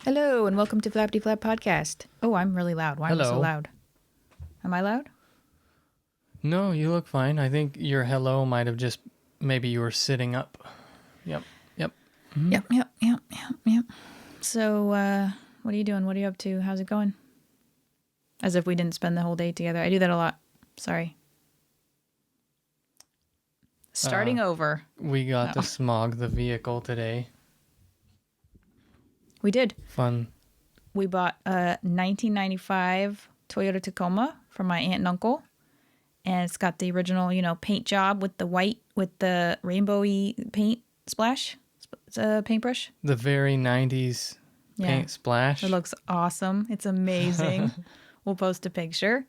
Hello, and welcome to Flappity Flap Podcast. Oh, I'm really loud. Why am I so Hello. loud? Am I loud? No, you look fine. I think your hello might have just maybe you were sitting up. Yep. Mhm. Yep. So, what are you doing? What are you up to? How's it going? As if we didn't spend the whole day together. I do that a lot. Sorry. Starting over. We got to smog the vehicle today. We did. Fun. We bought a 1995 Toyota Tacoma from my aunt and uncle. And it's got the original, paint job with the white, with the rainbowy paint splash. It's a paintbrush. The very 90s paint splash. It looks awesome. It's amazing. We'll post a picture.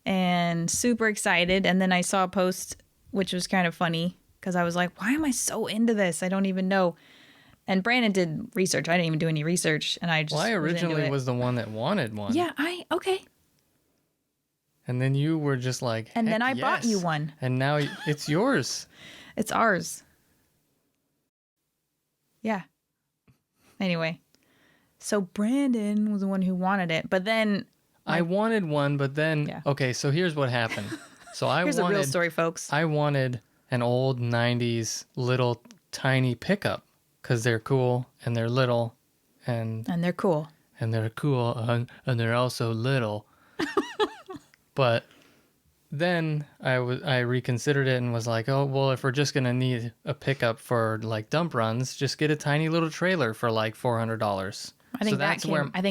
And super excited. And then I saw a post, which was kind of funny, because I was like, why am I so into this? I don't even know. And Brandon did research. I didn't even do any research. And I just Well, I originally was was the one that wanted one. Yeah, okay. And then you were just like, And then I bought yes. you one. And now it's yours. It's ours. Yeah. Anyway. So Brandon was the one who wanted it. But then I wanted one, but then, Yeah. Okay, so here's what happened. So here's a real story, folks. I wanted an old 90s little tiny pickup because they're cool and they're little and they're cool. and they're also little. But then I reconsidered it and was like, oh, well, if we're just going to need a pickup for like dump runs, just get a tiny little trailer for like $400. I think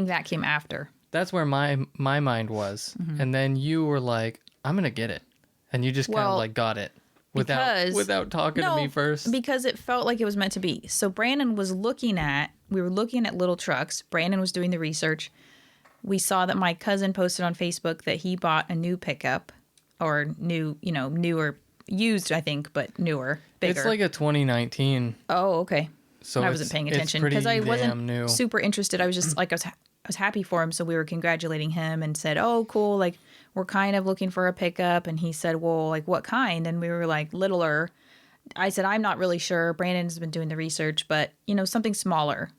that came after. That's where my mind was. Mm-hmm. And then you were like, I'm going to get it. And you just kind of like got it without talking to me first. Because it felt like it was meant to be. So Brandon was we were looking at little trucks. Brandon was doing the research. We saw that my cousin posted on Facebook that he bought a new pickup, or newer, used, I think, but newer, bigger. It's like a 2019. Oh, okay. So I wasn't paying attention because I wasn't super interested. I was just like, I was happy for him. So we were congratulating him and said, oh, cool. Like, we're kind of looking for a pickup. And he said, well, like, what kind? And we were like, littler. I said, I'm not really sure. Brandon's been doing the research, but, something smaller.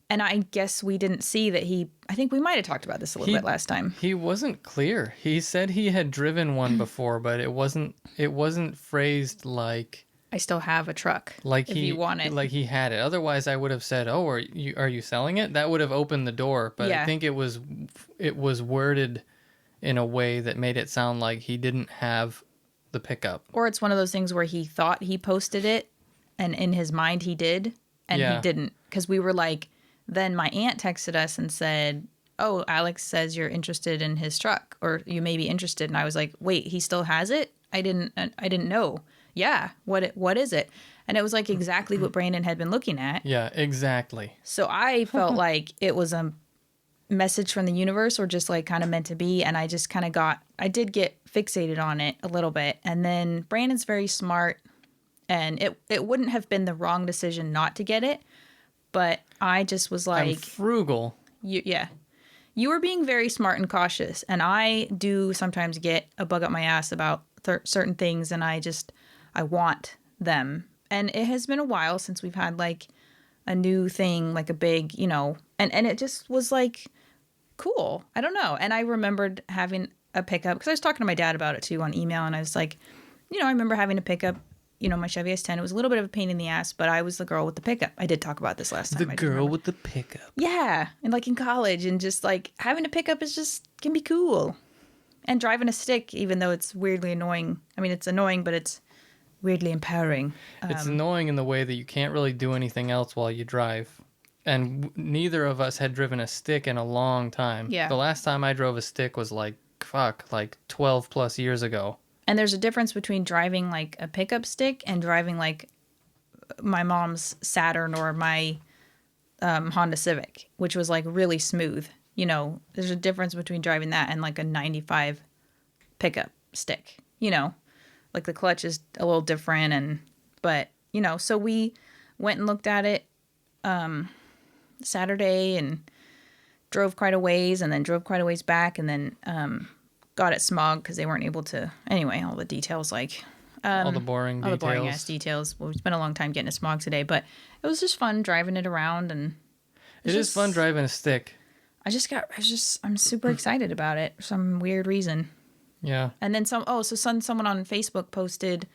And I guess we didn't see that I think we might have talked about this a little bit last time. He wasn't clear. He said he had driven one before, but it wasn't phrased like I still have a truck. Like if you want it. Like he had it. Otherwise, I would have said, "Oh, are you selling it?" That would have opened the door. But Yeah. I think it was worded in a way that made it sound like he didn't have the pickup. Or it's one of those things where he thought he posted it, and in his mind he did, and he didn't. Because we were like, then my aunt texted us and said, "Oh, Alex says you're interested in his truck, or you may be interested." And I was like, "Wait, he still has it? I didn't know." Yeah, what is it? And it was like exactly what Brandon had been looking at. Yeah, exactly. So I felt like it was a message from the universe, or just like kind of meant to be. And I just kind of I did get fixated on it a little bit. And then Brandon's very smart, and it wouldn't have been the wrong decision not to get it. But I just was like, I'm frugal. You were being very smart and cautious. And I do sometimes get a bug up my ass about certain things, and I want them. And it has been a while since we've had like a new thing, like a big, and it just was like cool. I don't know. And I remembered having a pickup, because I was talking to my dad about it too on email. And I was like, I remember having a pickup, my Chevy S10. It was a little bit of a pain in the ass, but I was the girl with the pickup. I did talk about this last time. The girl with the pickup. Yeah. And like in college, and just like having a pickup can be cool. And driving a stick, even though it's weirdly annoying. I mean, it's annoying, but it's weirdly empowering. It's annoying in the way that you can't really do anything else while you drive. And neither of us had driven a stick in a long time. Yeah. The last time I drove a stick was like 12 plus years ago. And there's a difference between driving like a pickup stick and driving like my mom's Saturn or my Honda Civic, which was like really smooth. There's a difference between driving that and like a 95 pickup stick, like the clutch is a little different. But so we went and looked at it Saturday and drove quite a ways, and then drove quite a ways back, and then got it smogged because they weren't able to. Anyway, all the details, like all the boring ass details. Well, we spent a long time getting it smogged today, but it was just fun driving it around. And It is fun driving a stick. I'm super excited about it for some weird reason. Yeah. And then someone on Facebook posted,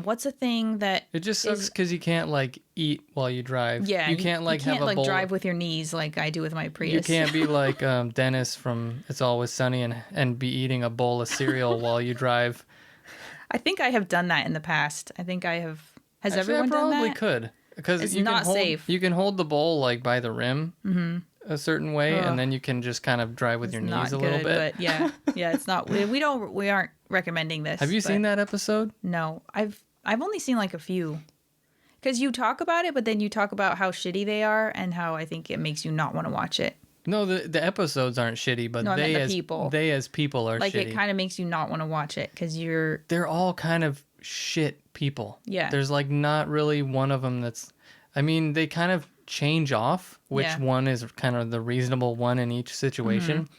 what's a thing that it just sucks because you can't like eat while you drive. Yeah, you can't like have a like bowl. drive with your knees like I do with my Prius. You can't be like Dennis from It's Always Sunny and be eating a bowl of cereal while you drive. I think I have done that in the past. I think I have. Has Actually, everyone done that? I probably could because It's you not can hold, safe. You can hold the bowl like by the rim a certain way, Ugh. and then you can just kind of drive with your knees a little bit. But yeah, it's not. We aren't recommending this. Have you seen that episode? No, I've only seen like a few. Because you talk about it, but then you talk about how shitty they are and how I think it makes you not want to watch it. No, the episodes aren't shitty, but No, they the as people are like shitty. it kind of makes you not want to watch it because they're all kind of shit people. Yeah. There's like not really one of them that's. I mean, they kind of change off which one is kind of the reasonable one in each situation,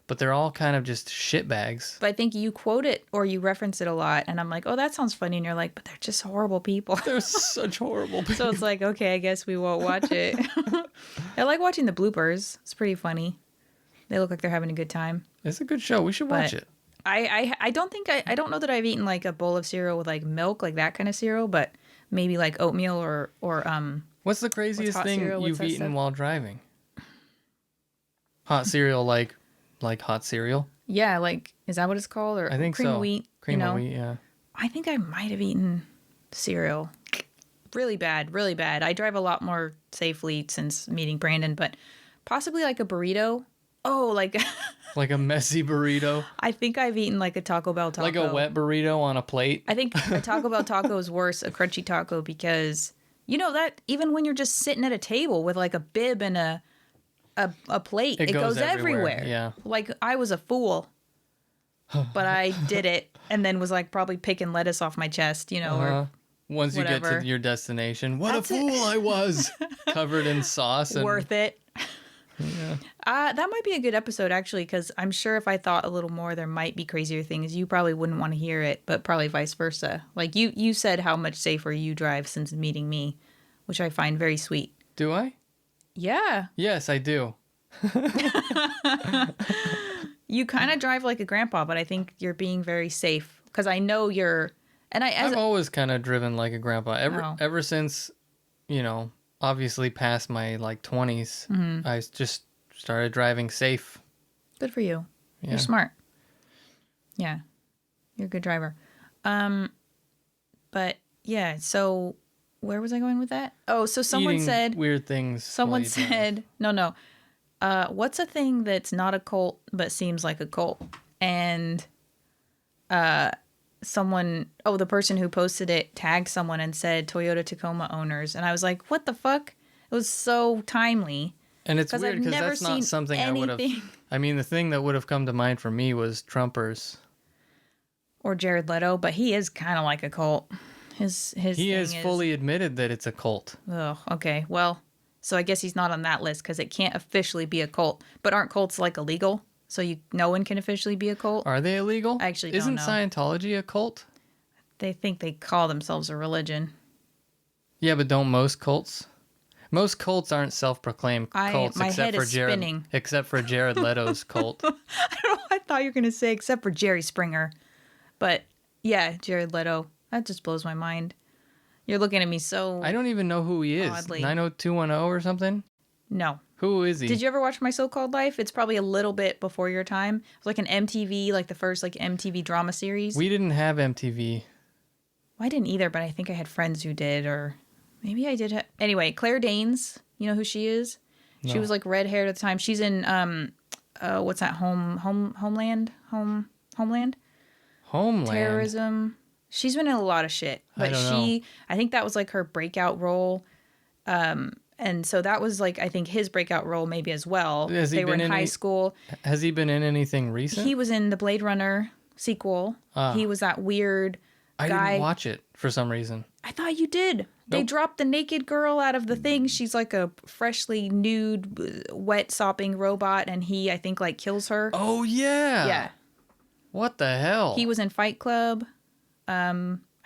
but they're all kind of just shitbags. But I think you quote it or you reference it a lot, and I'm like, oh, that sounds funny, and you're like, but they're just horrible people. They're such horrible people. So it's like, okay, I guess we won't watch it. I like watching the bloopers. It's pretty funny. They look like they're having a good time. It's a good show. We should watch it. I don't think I don't know that I've eaten like a bowl of cereal with like milk, like that kind of cereal, but maybe like oatmeal or What's the craziest thing you've eaten stuff? while driving? Hot cereal, like hot cereal. Yeah, like is that what it's called? Or I think cream so. of wheat. Cream of wheat, yeah. I think I might have eaten cereal. Really bad, really bad. I drive a lot more safely since meeting Brandon, but possibly like a burrito. Oh, like like a messy burrito. I think I've eaten like a Taco Bell taco. Like a wet burrito on a plate. I think a Taco Bell taco is worse, a crunchy taco, because you know that even when you're just sitting at a table with like a bib and a plate, it goes everywhere. Yeah. Like I was a fool. But I did it and then was like probably picking lettuce off my chest, or once you whatever. get to your destination. What That's a fool I was. Covered in sauce. And, worth it. Yeah. That might be a good episode, actually, because I'm sure if I thought a little more, there might be crazier things. You probably wouldn't want to hear it, but probably vice versa. Like you said how much safer you drive since meeting me, which I find very sweet. Do I? Yeah. Yes, I do. You kind of drive like a grandpa, but I think you're being very safe because I know you're. And I've always kind of driven like a grandpa. Ever since, obviously past my like 20s, I just started driving safe. Good for you. Yeah. You're smart. Yeah. You're a good driver. But yeah, so where was I going with that? Oh, so someone Eating said weird things. Someone said, no. What's a thing that's not a cult but seems like a cult? And the person who posted it tagged someone and said Toyota Tacoma owners. And I was like, what the fuck? It was so timely. And it's weird because that's not something I would have. I mean, the thing that would have come to mind for me was Trumpers. Or Jared Leto, but he is kind of like a cult. He has fully admitted that it's a cult. Oh, okay. Well, so I guess he's not on that list because it can't officially be a cult. But aren't cults like illegal? So no one can officially be a cult? Are they illegal? I actually don't know. Isn't Scientology a cult? They think they call themselves a religion. Yeah, but don't most cults? Most cults aren't self-proclaimed cults except for Jared Leto's cult. I thought you were going to say except for Jerry Springer. But yeah, Jared Leto. That just blows my mind. You're looking at me so I don't even know who he is. Oddly. 90210 or something? No. Who is he? Did you ever watch My So-Called Life? It's probably a little bit before your time. It was like an MTV, like the first like MTV drama series. We didn't have MTV. Well, I didn't either, but I think I had friends who did, or maybe I did. Anyway, Claire Danes, you know who she is? No. She was like red haired at the time. She's in what's that? Homeland. Terrorism. She's been in a lot of shit, but I think that was like her breakout role. And so that was like, I think his breakout role maybe as well. They were in high school. Has he been in anything recent? He was in the Blade Runner sequel. He was that weird guy. I didn't watch it for some reason. I thought you did. Nope. They dropped the naked girl out of the thing. She's like a freshly nude, wet sopping robot, and he, I think, like kills her. Oh, yeah. Yeah. What the hell? He was in Fight Club.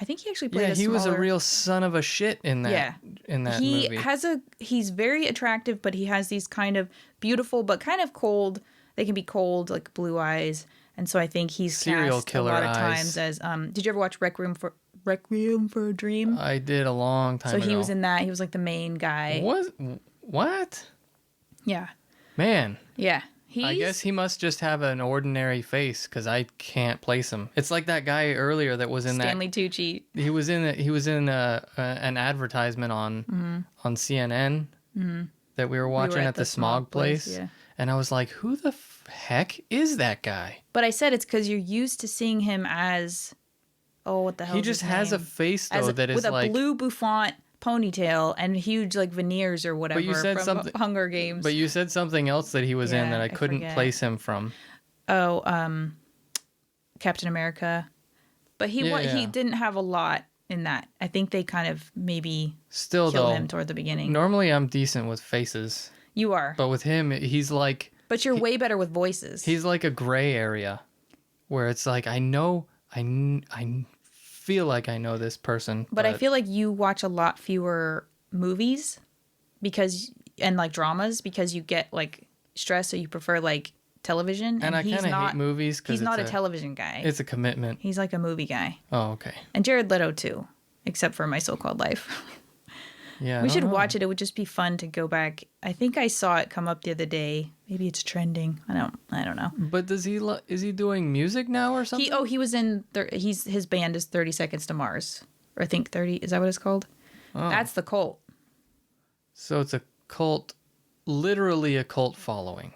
I think he actually played Yeah, a he was a smaller- real son of a shit in that Yeah. in that He movie. he's very attractive, but he has these kind of beautiful but kind of cold. They can be cold, like blue eyes, and so I think he's Serial cast a killer lot of eyes. times as. Did you ever watch Requiem for a Dream? I did a long time So ago. he was in that. He was like the main guy. What? Yeah, Man. yeah. I guess he must just have an ordinary face because I can't place him. It's like that guy earlier that was in Stanley Tucci. He was in an advertisement on CNN that we were watching at the smog place, yeah. and I was like, "Who the heck is that guy?" But I said it's because you're used to seeing him as, what the hell? He is just his has a name? face though that is with a like blue bouffant ponytail and huge like veneers or whatever you said from something- Hunger Games. But you said something else that he was in Yeah, that I I couldn't forget. place him from. Captain America. But he Yeah. didn't have a lot in that. I think they kind of maybe Still kill though, him toward the beginning. normally I'm decent with faces, You are. but with him, he's like But you're way better with voices. he's like a gray area, where it's like I feel like I know this person, but I feel like you watch a lot fewer movies and like dramas because you get like stressed, so you prefer like television. and I he's kind of not hate movies because he's not a television guy. It's a commitment. He's like a movie guy. Oh, okay. And Jared Leto too, except for My So-Called Life. Yeah, We should watch it. It would just be fun to go back. I think I saw it come up the other day. Maybe it's trending. I don't know. But does he is he doing music now or something? He was in his band is 30 Seconds to Mars. Or I think 30, is that what it's called? Oh. That's the cult. So it's a cult, literally a cult following.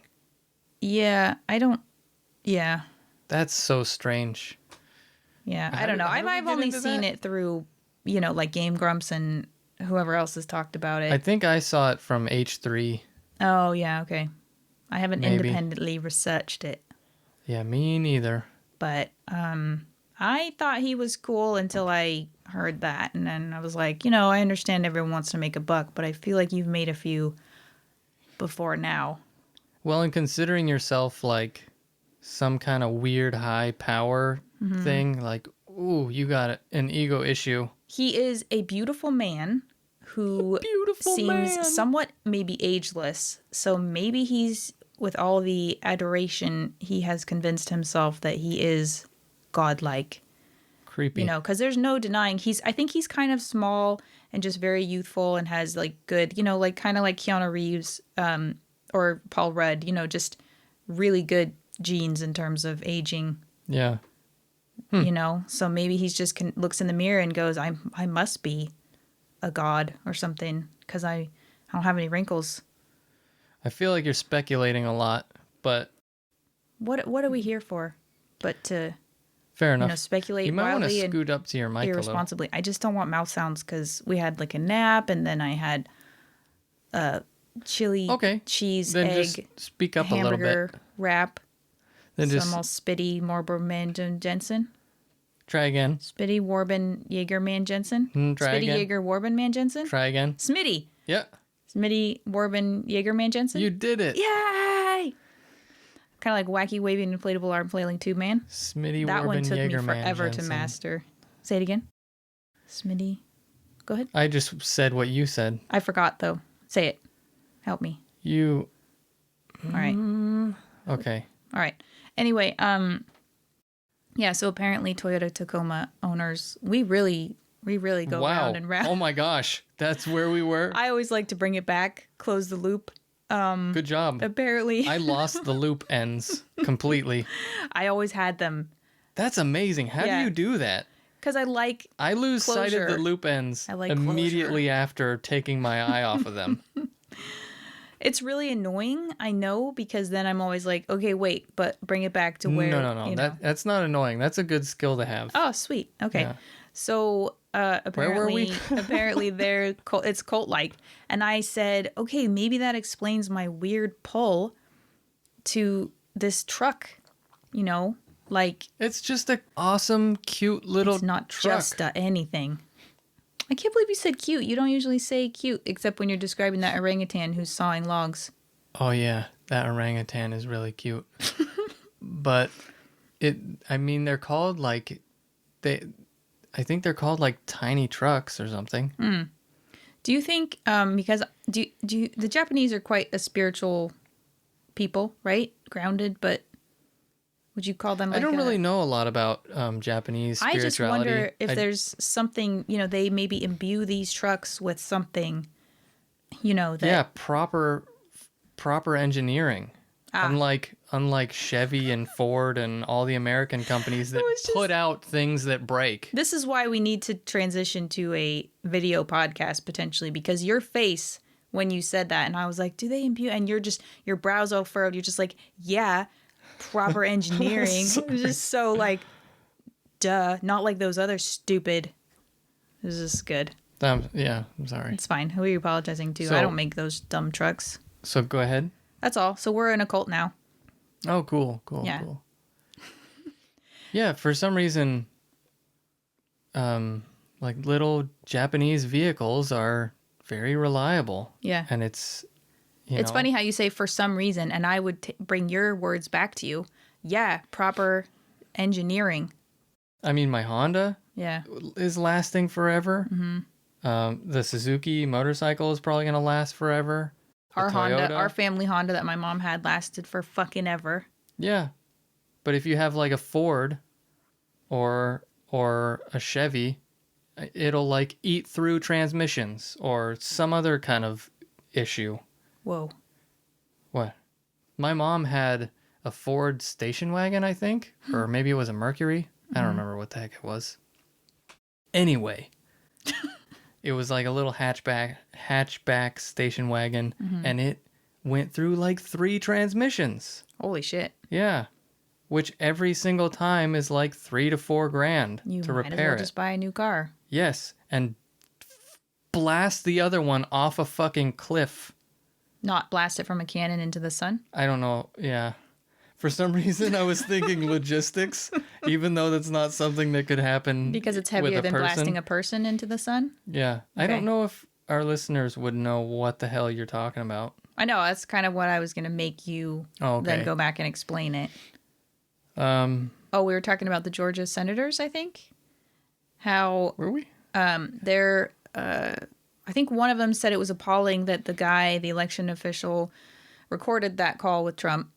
Yeah, yeah. That's so strange. Yeah, How I don't did- know. how did we I've get only into seen that? it through, like Game Grumps and whoever else has talked about it. I think I saw it from H3. Oh, yeah, okay. I haven't Maybe. independently researched it, Yeah, me neither. but I thought he was cool until I heard that, and then I was like, I understand everyone wants to make a buck, but I feel like you've made a few before now. Well, and considering yourself like some kind of weird high power thing, like, ooh, you got an ego issue. He is a beautiful man who Beautiful seems man. somewhat maybe ageless. So maybe he's, with all the adoration, he has convinced himself that he is godlike. Creepy. Because there's no denying I think he's kind of small and just very youthful and has like good, like kind of like Keanu Reeves or Paul Rudd, just really good genes in terms of aging. Yeah. So maybe he's just looks in the mirror and goes, I must be a god or something because I don't have any wrinkles. I feel like you're speculating a lot, but What are we here for? But to fair enough. speculate You might want to wildly and scoot up to your mic a little. irresponsibly. I just don't want mouth sounds because we had like a nap and then I had chili cheese Then egg just speak up a little hamburger bit. wrap. Then Some just all spitty Morberman Jensen. try again. Spitty Warben Jaeger Man Jensen. Try Spitty again. Jaeger Warben Man Jensen. Try again. Smitty. Yeah. Smitty Warben Jaeger Man Jensen. You did it. Yay! Kind of like wacky waving inflatable arm flailing tube man. Smitty That one Warben took me Jaegerman forever to Jensen. master. Say it again. Smitty. Go ahead. I just said what you said. I forgot though. Say it. Help me. You All right. okay. All right. Anyway, yeah, so apparently Toyota Tacoma owners, we really go Wow. round and round. Oh my gosh. That's where we were. I always like to bring it back, close the loop. Good job. Apparently, I lost the loop ends completely. I always had them That's amazing. How Yeah. do you do that? because I like. I lose sight of the Closure. loop ends I like immediately after taking my eye off of them. It's really annoying, I know, because then I'm always like, okay, wait, but bring it back to where. No. you know. That's not annoying. That's a good skill to have. Oh, sweet. Okay. Yeah. So apparently, we? apparently it's cult-like, and I said, okay, maybe that explains my weird pull to this truck. Like It's just an awesome, cute little it's not truck. just anything. I can't believe you said cute. You don't usually say cute except when you're describing that orangutan who's sawing logs. Oh yeah, that orangutan is really cute. But they're called like I think they're called like tiny trucks or something. Do you think because the Japanese are quite a spiritual people, right? Grounded, but would you call them like I don't really know a lot about Japanese I spirituality. just wonder if there's something, they maybe imbue these trucks with something, that Yeah, proper engineering. Unlike Chevy and Ford and all the American companies that put out things that break. This is why we need to transition to a video podcast potentially, because your face when you said that, and I was like, do they imbue? And your brows all furrowed. You're just like, yeah, proper engineering. It was just so like, duh, not like those other stupid. This is good. Yeah, I'm sorry. It's fine. Who are you apologizing to? I don't make those dumb trucks. So go ahead. That's all. So we're in a cult now. Oh, cool. Yeah. Cool. Yeah, for some reason, like little Japanese vehicles are very reliable. Yeah. And it's funny how you say for some reason, and I would bring your words back to you. Yeah, proper engineering. I mean, my Honda is lasting forever. Mm-hmm. The Suzuki motorcycle is probably going to last forever. Our family Honda that my mom had lasted for fucking ever. Yeah. But if you have like a Ford or a Chevy, it'll like eat through transmissions or some other kind of issue. Whoa. What? My mom had a Ford station wagon, I think, or maybe it was a Mercury. I don't remember what the heck it was. Anyway, it was like a little hatchback station wagon, and it went through like 3 transmissions. Holy shit. Yeah. Which every single time is like $3,000 to $4,000 to You repair might as well it. just buy a new car. Yes, and blast the other one off a fucking cliff. Not blast it from a cannon into the sun? I don't know. Yeah. For some reason, I was thinking logistics, even though that's not something that could happen. Because it's heavier than blasting a person into the sun? Yeah. Okay. I don't know if our listeners would know what the hell you're talking about. I know. That's kind of what I was going to make you then go back and explain it. We were talking about the Georgia senators, I think. How... Were we? They're... I think one of them said it was appalling that the election official, recorded that call with Trump,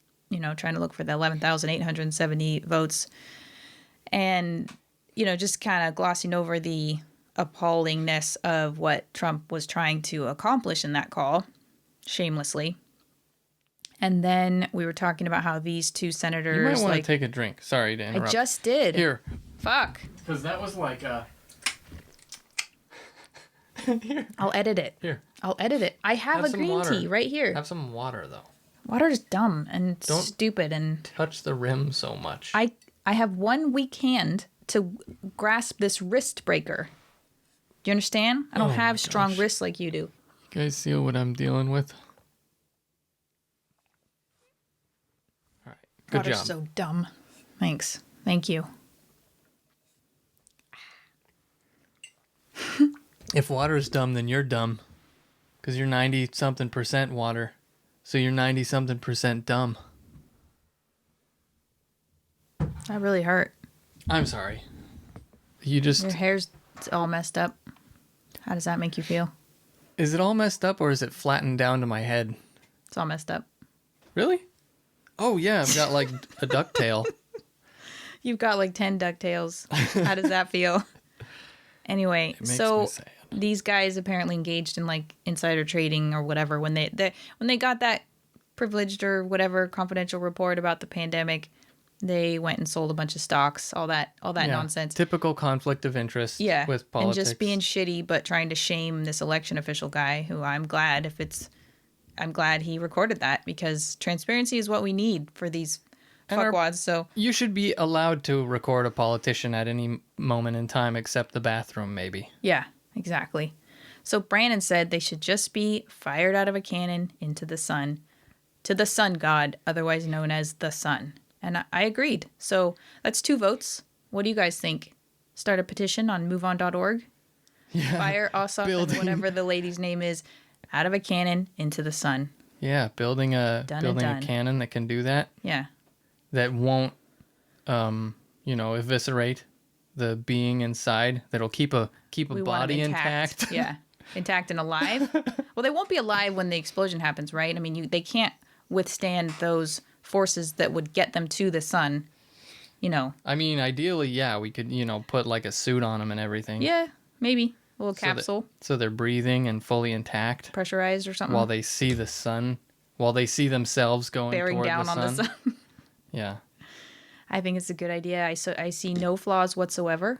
trying to look for the 11,870 votes. And, just kind of glossing over the appallingness of what Trump was trying to accomplish in that call, shamelessly. And then we were talking about how these two senators... You might want to take a drink. Sorry to interrupt. I just did. Here. Fuck. Because that was like a... Here. I'll edit it. Here. I'll edit it. I have a green tea right here. Have some water, though. Water is dumb and stupid and... touch the rim so much. I have one weak hand to grasp this wrist breaker. Do you understand? I don't have strong wrists like you do. You guys see what I'm dealing with? All right. Good Water's job. so dumb. Thanks. Thank you. If water's dumb, then you're dumb. Because you're 90-something% water. So you're 90-something% dumb. That really hurt. I'm sorry. You just... Your hair's all messed up. How does that make you feel? Is it all messed up or is it flattened down to my head? It's all messed up. Really? Oh, yeah. I've got like a ducktail. You've got like 10 ducktails. How does that feel? Anyway, It makes so me sad. these guys apparently engaged in like insider trading or whatever when they got that privileged or whatever confidential report about the pandemic. They went and sold a bunch of stocks, all that nonsense. Typical conflict of interest with politics. And just being shitty, but trying to shame this election official guy who I'm glad he recorded that because transparency is what we need for these fuckwads. So you should be allowed to record a politician at any moment in time except the bathroom, maybe. Yeah, exactly. So Brandon said they should just be fired out of a cannon into the sun, to the sun god, otherwise known as the sun. And I agreed. So that's 2 votes. What do you guys think? Start a petition on moveon.org? Yeah. Fire us up and whatever the lady's name is out of a cannon into the sun. Yeah, building a cannon that can do that. Yeah. That won't, eviscerate the being inside that'll keep a We want 'em body intact. Yeah, intact and alive. Well, they won't be alive when the explosion happens, right? I mean, they can't withstand those forces that would get them to the sun. You know. I mean, ideally, yeah, we could, put like a suit on them and everything. Yeah, maybe a little capsule, So they're breathing and fully intact pressurized or something, while they see the sun, while they see themselves going bearing toward down the sun. on the sun. Yeah. I think it's a good idea. I see no flaws whatsoever.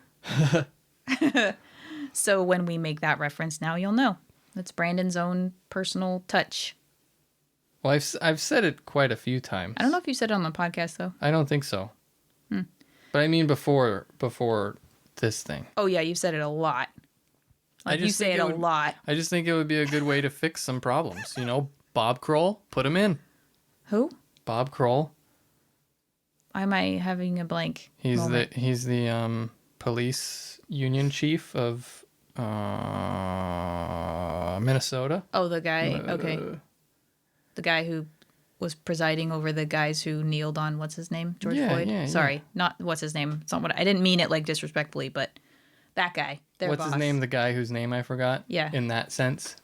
So when we make that reference, now you'll know. It's Brandon's own personal touch. Well, I've said it quite a few times. I don't know if you said it on the podcast, though. I don't think so. But I mean before this thing. Oh, yeah, you've said it a lot. Like, you say it a lot. I just think it would be a good way to fix some problems. Bob Kroll, put him in. Who? Bob Kroll. Why am I having a blank He's moment? the police union chief of Minnesota. Oh, the guy. Okay. The guy who was presiding over the guys who kneeled on, what's his name? George Floyd? Yeah, Sorry, not what's his name. It's not what I didn't mean it like disrespectfully, but that guy. Their What's boss. his name? The guy whose name I forgot? Yeah. In that sense.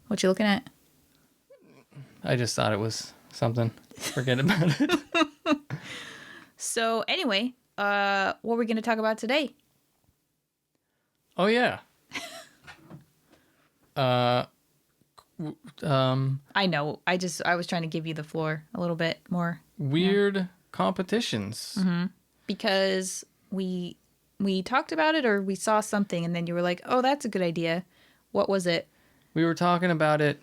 What you looking at? I just thought it was something. Forget about it. So anyway, what were we going to talk about today? Oh, yeah. I know. I was trying to give you the floor a little bit more. Weird competitions. Because we talked about it or we saw something and then you were like, oh, that's a good idea. What was it? We were talking about it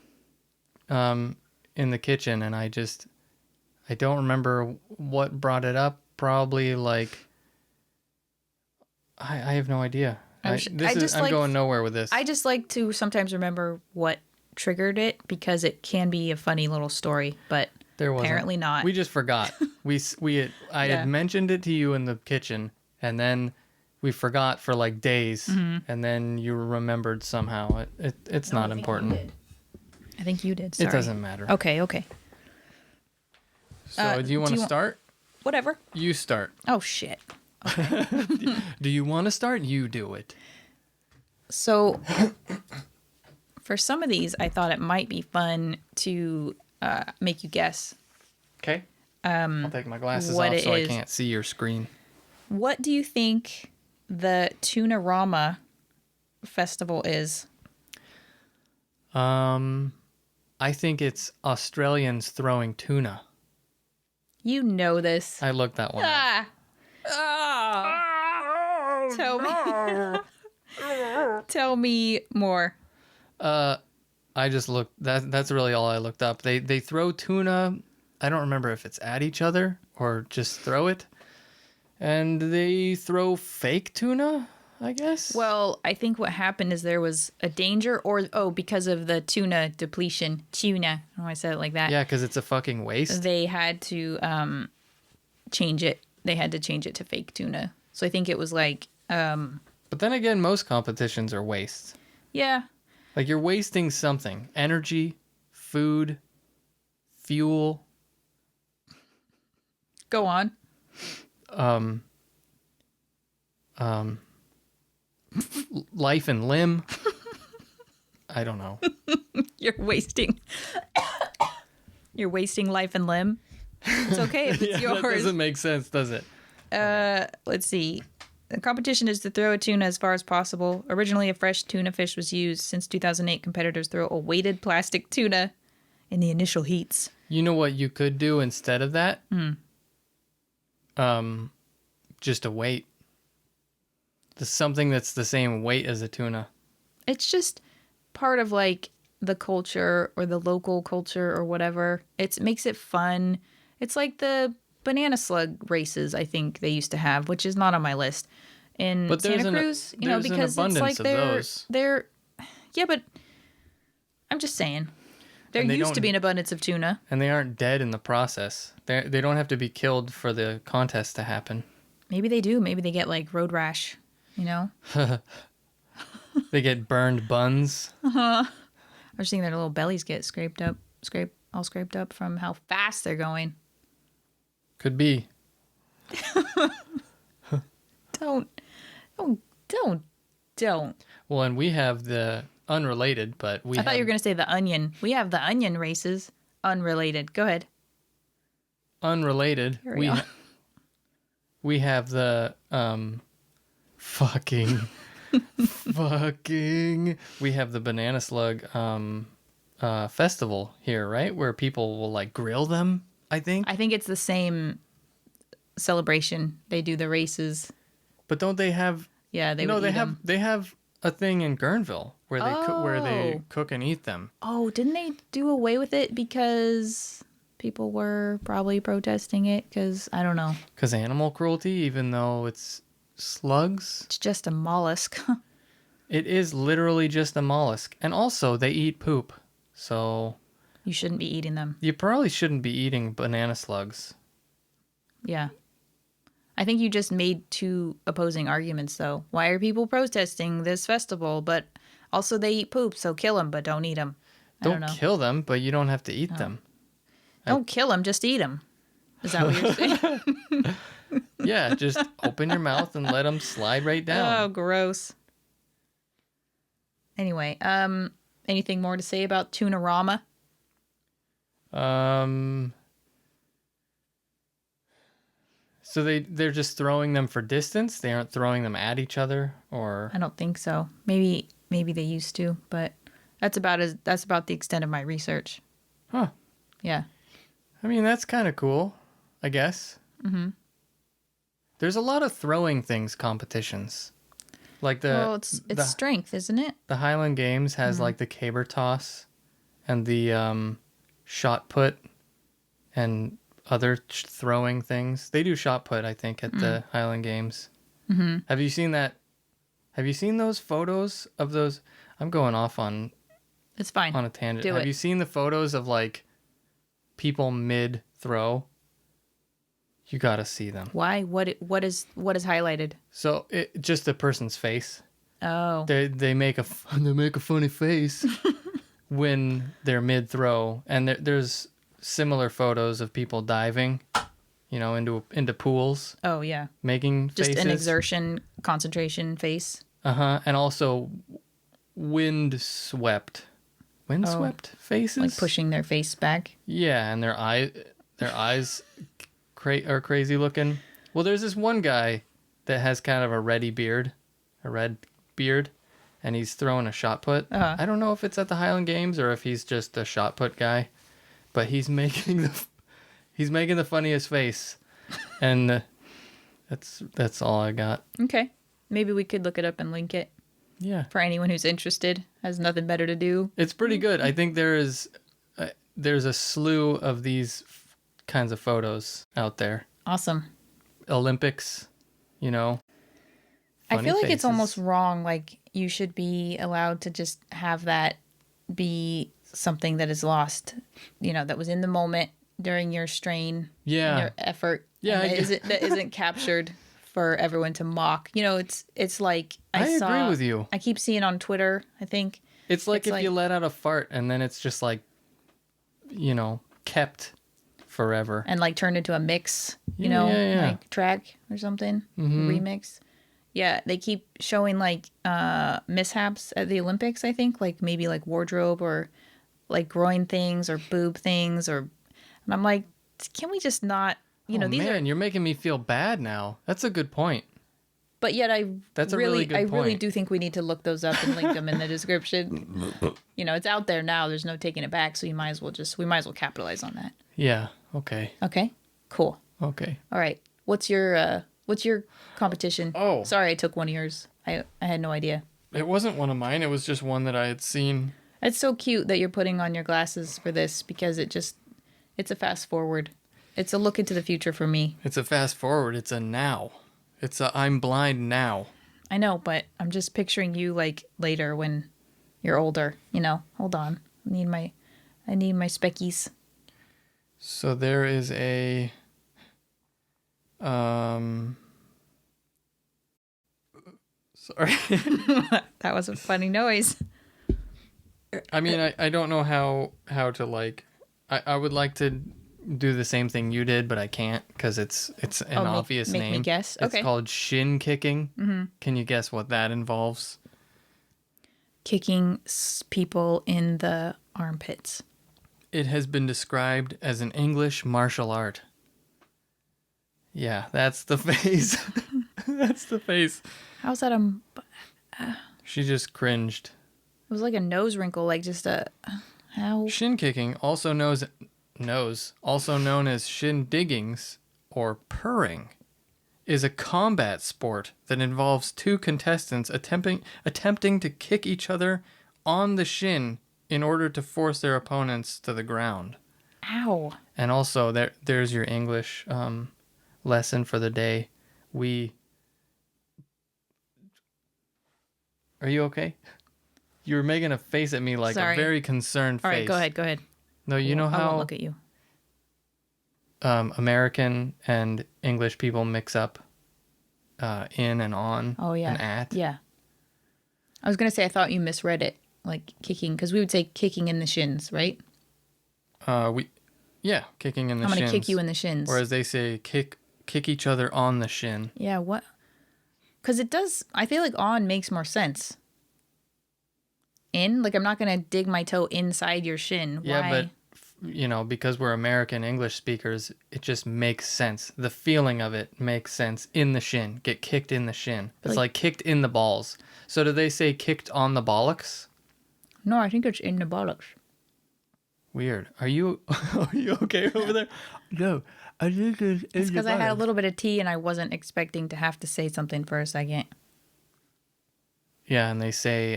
in the kitchen, and I don't remember what brought it up. Probably like I have no idea. I'm going nowhere with this. I just like to sometimes remember what triggered it because it can be a funny little story, but there wasn't. Apparently not. We just forgot. I had mentioned it to you in the kitchen, and then we forgot for like days, and then you remembered somehow. It's not important. I think you did. Sorry. It doesn't matter. Okay. So do you want to start? Whatever. You start. Oh, shit. Do you want to start? You do it. So for some of these, I thought it might be fun to make you guess. Okay. I'll take my glasses off so I can't see your screen. What do you think the Tuna-rama festival is? I think it's Australians throwing tuna. You know this. I looked that one up. Tell me more. I just looked. That's really all I looked up. They throw tuna. I don't remember if it's at each other or just throw it. And they throw fake tuna, I guess. Well, I think what happened is there was a danger because of the tuna depletion. Tuna. I don't know why I said it like that. Yeah, because it's a fucking waste. They had to change it. They had to change it to fake tuna. So I think it was like... But then again, most competitions are wastes. Yeah. Like you're wasting something. Energy, food, fuel. Go on. Life and limb. I don't know. You're wasting life and limb. It's okay if it's yours. That doesn't make sense, does it? Let's see. The competition is to throw a tuna as far as possible. Originally, a fresh tuna fish was used. Since 2008, competitors throw a weighted plastic tuna in the initial heats. You know what you could do instead of that? Just a weight. Something that's the same weight as a tuna. It's just part of like the culture or the local culture or whatever. It makes it fun. It's like the banana slug races I think they used to have, which is not on my list. In Santa Cruz, because it's like they're yeah, but I'm just saying. There used to be an abundance of tuna. And they aren't dead in the process. They don't have to be killed for the contest to happen. Maybe they do. Maybe they get like road rash, They get burned buns. I was thinking their little bellies get scraped up from how fast they're going. Could be. Don't, don't. Well, and we have the unrelated, but I thought you were going to say the onion. We have the onion races. Unrelated. Go ahead. Unrelated. Carry on. We have the fucking we have the banana slug festival here, right? Where people will like grill them, I think. I think it's the same celebration. They do the races. But don't they have Yeah, they No, would they eat have them. they have a thing in Guerneville where they Oh. cook and eat them. Oh, didn't they do away with it because people were probably protesting it? Because I don't know. Cuz animal cruelty, even though it's slugs, It's just a mollusk. it is literally just a mollusk. And also they eat poop. So You shouldn't be eating them. you probably shouldn't be eating banana slugs. Yeah. I think you just made two opposing arguments, though. Why are people protesting this festival? But also they eat poop, so kill them, but don't eat them. I don't Don't know. kill them, but you don't have to eat them. Don't kill them, just eat them. Is that what you're saying? Yeah, just open your mouth and let them slide right Oh, down. gross. Anyway, anything more to say about Tunarama? So they're just throwing them for distance. They aren't throwing them at each other, or I don't think so. Maybe they used to, but that's about the extent of my research. huh? Yeah. I mean, that's kind of cool, I guess. Mm-hmm. There's a lot of throwing things competitions, like Well, it's strength, isn't it? the Highland Games has like the caber toss, and the shot put, and other throwing things. They do shot put, I think, at the Highland Games. Mm-hmm. Have you seen that? Have you seen those photos of those? I'm going off on It's fine. a tangent. Do Have it. you seen the photos of like people mid throw? You gotta see them. Why? What is highlighted? So it just a person's face. Oh. They make a funny face when they're mid throw, and there's similar photos of people diving, into pools, Oh yeah. making Just faces. an exertion, concentration face. And also windswept faces, Like pushing their face back. Yeah, and their eyes are crazy looking. Well, there's this one guy that has kind of a red beard, and he's throwing a shot put. Uh-huh. I don't know if it's at the Highland Games or if he's just a shot put guy, but he's making the funniest face, and that's all I got. Okay. Maybe we could look it up and link it Yeah, for anyone who's interested, has nothing better to do. it's pretty good. I think there's a slew of these kinds of photos out there. Awesome. Olympics, I funny feel like it's faces. almost wrong. Like you should be allowed to just have that be something that is lost, that was in the moment during your strain, Yeah. your effort. Yeah, and I that isn't captured for everyone to mock. It's like I agree with you. I keep seeing on Twitter, I think. It's like It's if like- you let out a fart and then it's just like, kept forever. And like turned into a mix, Yeah. like track or something, remix. Yeah, they keep showing like mishaps at the Olympics, I think, like maybe like wardrobe or like groin things or boob things and I'm like, can we just not, these are, you're making me feel bad now. That's a good point. but yet That's a really good I really point. do think we need to look those up and link them in the description. It's out there now. There's no taking it back, so we might as well capitalize on that. Yeah. Okay. Okay, cool. Okay. All right. What's your competition? Oh. Sorry, I took one of yours. I had no idea. It wasn't one of mine. It was just one that I had seen. It's so cute that you're putting on your glasses for this because it's a fast forward. It's a look into the future for me. It's a fast forward. It's a now. It's a I'm blind now. I know, but I'm just picturing you like later when you're older. Hold on. I need my speckies. So there is a sorry. That was a funny noise. I mean, I don't know how to like. I would like to do the same thing you did, but I can't because it's an obvious make name. me guess. Okay. It's called shin kicking. Mm-hmm. Can you guess what that involves? Kicking people in the armpits. It has been described as an English martial art. Yeah, that's the face. That's the face. How's that She just cringed. It was like a nose wrinkle, like just a... How? Shin kicking, also known as shin diggings or purring, is a combat sport that involves two contestants attempting to kick each other on the shin in order to force their opponents to the ground. Ow. And also, there's your English lesson for the day. Are you okay? You were making a face at me like Sorry. a very concerned All face. right, go ahead. No, you know I how won't look at you. American and English people mix up in and on and at? Yeah. I was going to say, I thought you misread it, like kicking, because we would say kicking in the shins, right? Kicking in the shins. I'm going to kick you in the shins. Whereas they say kick each other on the shin. Yeah, what? Because it does, I feel like on makes more sense. In? Like, I'm not going to dig my toe inside your shin. Yeah, Why? but, because we're American English speakers, it just makes sense. The feeling of it makes sense in the shin. Get kicked in the shin. It's like kicked in the balls. So do they say kicked on the bollocks? No, I think it's in the bollocks. Weird. Are you okay over there? No, I think it's in It's because the I had a bollocks. little bit of tea and I wasn't expecting to have to say something for a second. Yeah, and they say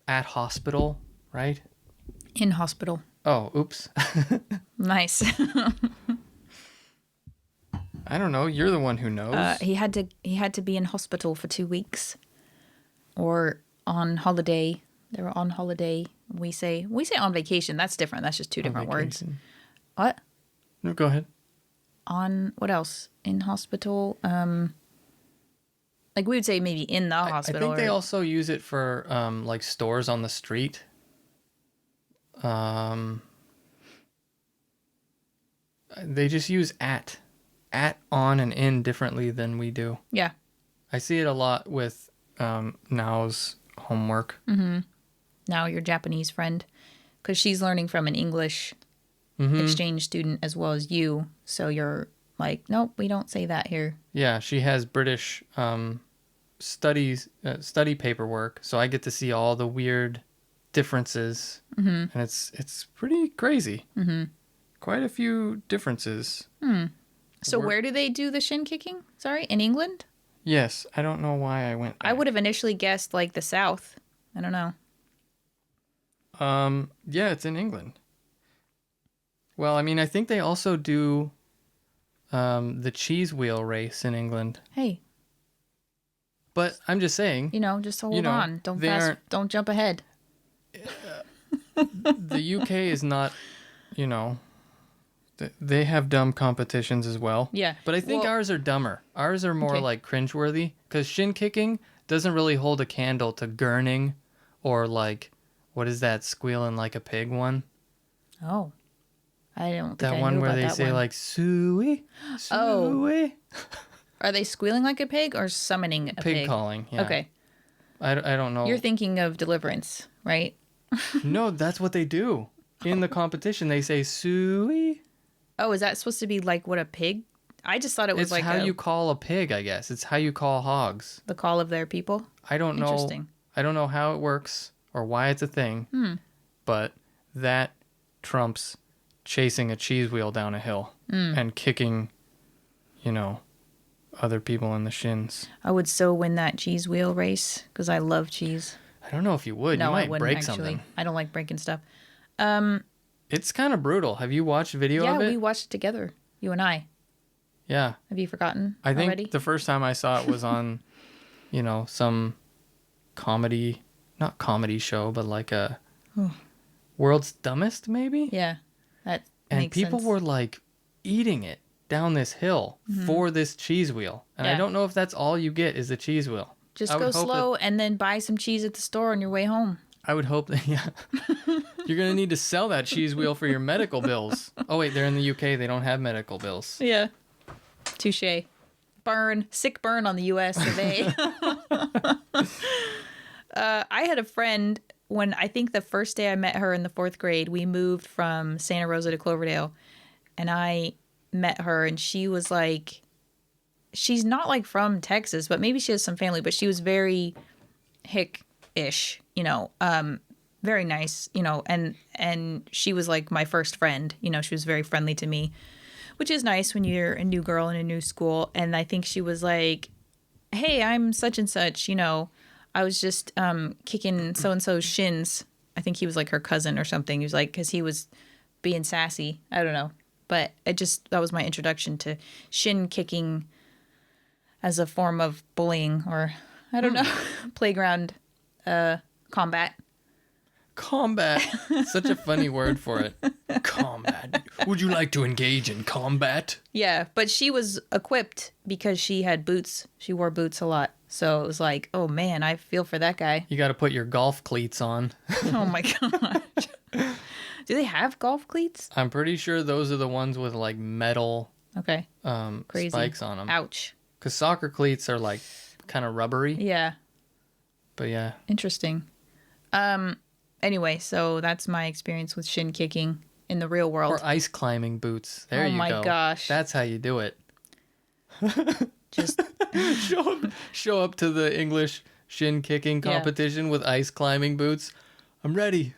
at hospital, right? In hospital. Oh, oops. Nice. I don't know. You're the one who knows. He had to be in hospital for 2 weeks, or on holiday. They were on holiday. We say on vacation. That's different. That's just two different words. Vacation. What? No, go ahead. On what else? In hospital. Like we would say maybe in the hospital. I think they also use it for like stores on the street. They just use at, on, and in differently than we do. Yeah. I see it a lot with Nao's homework. Mm-hmm. Now your Japanese friend, because she's learning from an English exchange student as well as you. So you're like, nope, we don't say that here. Yeah, she has British study paperwork, so I get to see all the weird differences, and it's pretty crazy. Mm-hmm. Quite a few differences. So where do they do the shin kicking? Sorry, in England? Yes, I don't know why I went there. I would have initially guessed like the South. I don't know. Yeah, it's in England. Well, I mean, I think they also do the cheese wheel race in England. Hey, But I'm just saying, just hold on. Don't jump ahead. the UK is not, they have dumb competitions as well. Yeah. But I think ours are dumber. Ours are more like cringeworthy, because shin kicking doesn't really hold a candle to gurning or like, what is that squealing like a pig one? Oh, I don't think That I one knew where about they that say one. like suey, Oh. suey. Are they squealing like a pig or summoning a pig? Pig calling. Yeah. Okay. I don't know. You're thinking of Deliverance, right? No, that's what they do. In the competition, they say suey. Oh, is that supposed to be like what a pig? I just thought it was It's like how you call a pig, I guess. It's how you call hogs. the call of their people. I don't know. Interesting. I don't know how it works or why it's a thing. But that trumps chasing a cheese wheel down a hill and kicking, other people in the shins. I would so win that cheese wheel race because I love cheese. I don't know if you would. No, You I might wouldn't break actually. something. I don't like breaking stuff. It's kind of brutal. Have you watched video Yeah, of it? we watched it together, you and I. Yeah. Have you forgotten I think already? the first time I saw it was on, some comedy, not comedy show, but like a World's Dumbest, maybe? Yeah, that And makes people sense. were like eating it down this hill for this cheese wheel. And I Yeah. don't know if that's all you get is the cheese wheel. Just I go would hope slow and then buy some cheese at the store on your way home. I would hope that, yeah. You're going to need to sell that cheese wheel for your medical bills. Oh, wait, they're in the UK. They don't have medical bills. Yeah. Touche. Sick burn on the US of A. I had a friend when I think the first day I met her in the 4th grade, we moved from Santa Rosa to Cloverdale, and I met her, and she was like, she's not like from Texas, but maybe she has some family, but she was very hick-ish, you know, very nice, you know, and she was like my first friend, you know, she was very friendly to me, which is nice when you're a new girl in a new school. And I think she was like, hey, I'm such and such, you know, I was just kicking so-and-so's shins. I think he was like her cousin or something. He was like, because he was being sassy. I don't know. But that was my introduction to shin kicking as a form of bullying, or I don't know, playground combat. Combat. Such a funny word for it. Combat. Would you like to engage in combat? Yeah, but she was equipped because she had boots. She wore boots a lot. So it was like, oh man, I feel for that guy. You got to put your golf cleats on. Oh my gosh. Do they have golf cleats? I'm pretty sure those are the ones with like metal Crazy. spikes on them. Ouch. Because soccer cleats are like kind of rubbery. Yeah. But yeah. Interesting. Anyway, so that's my experience with shin kicking in the real world. Or ice climbing boots. There you go. Oh my gosh. That's how you do it. Just show up to the English shin kicking competition with ice climbing boots. I'm ready.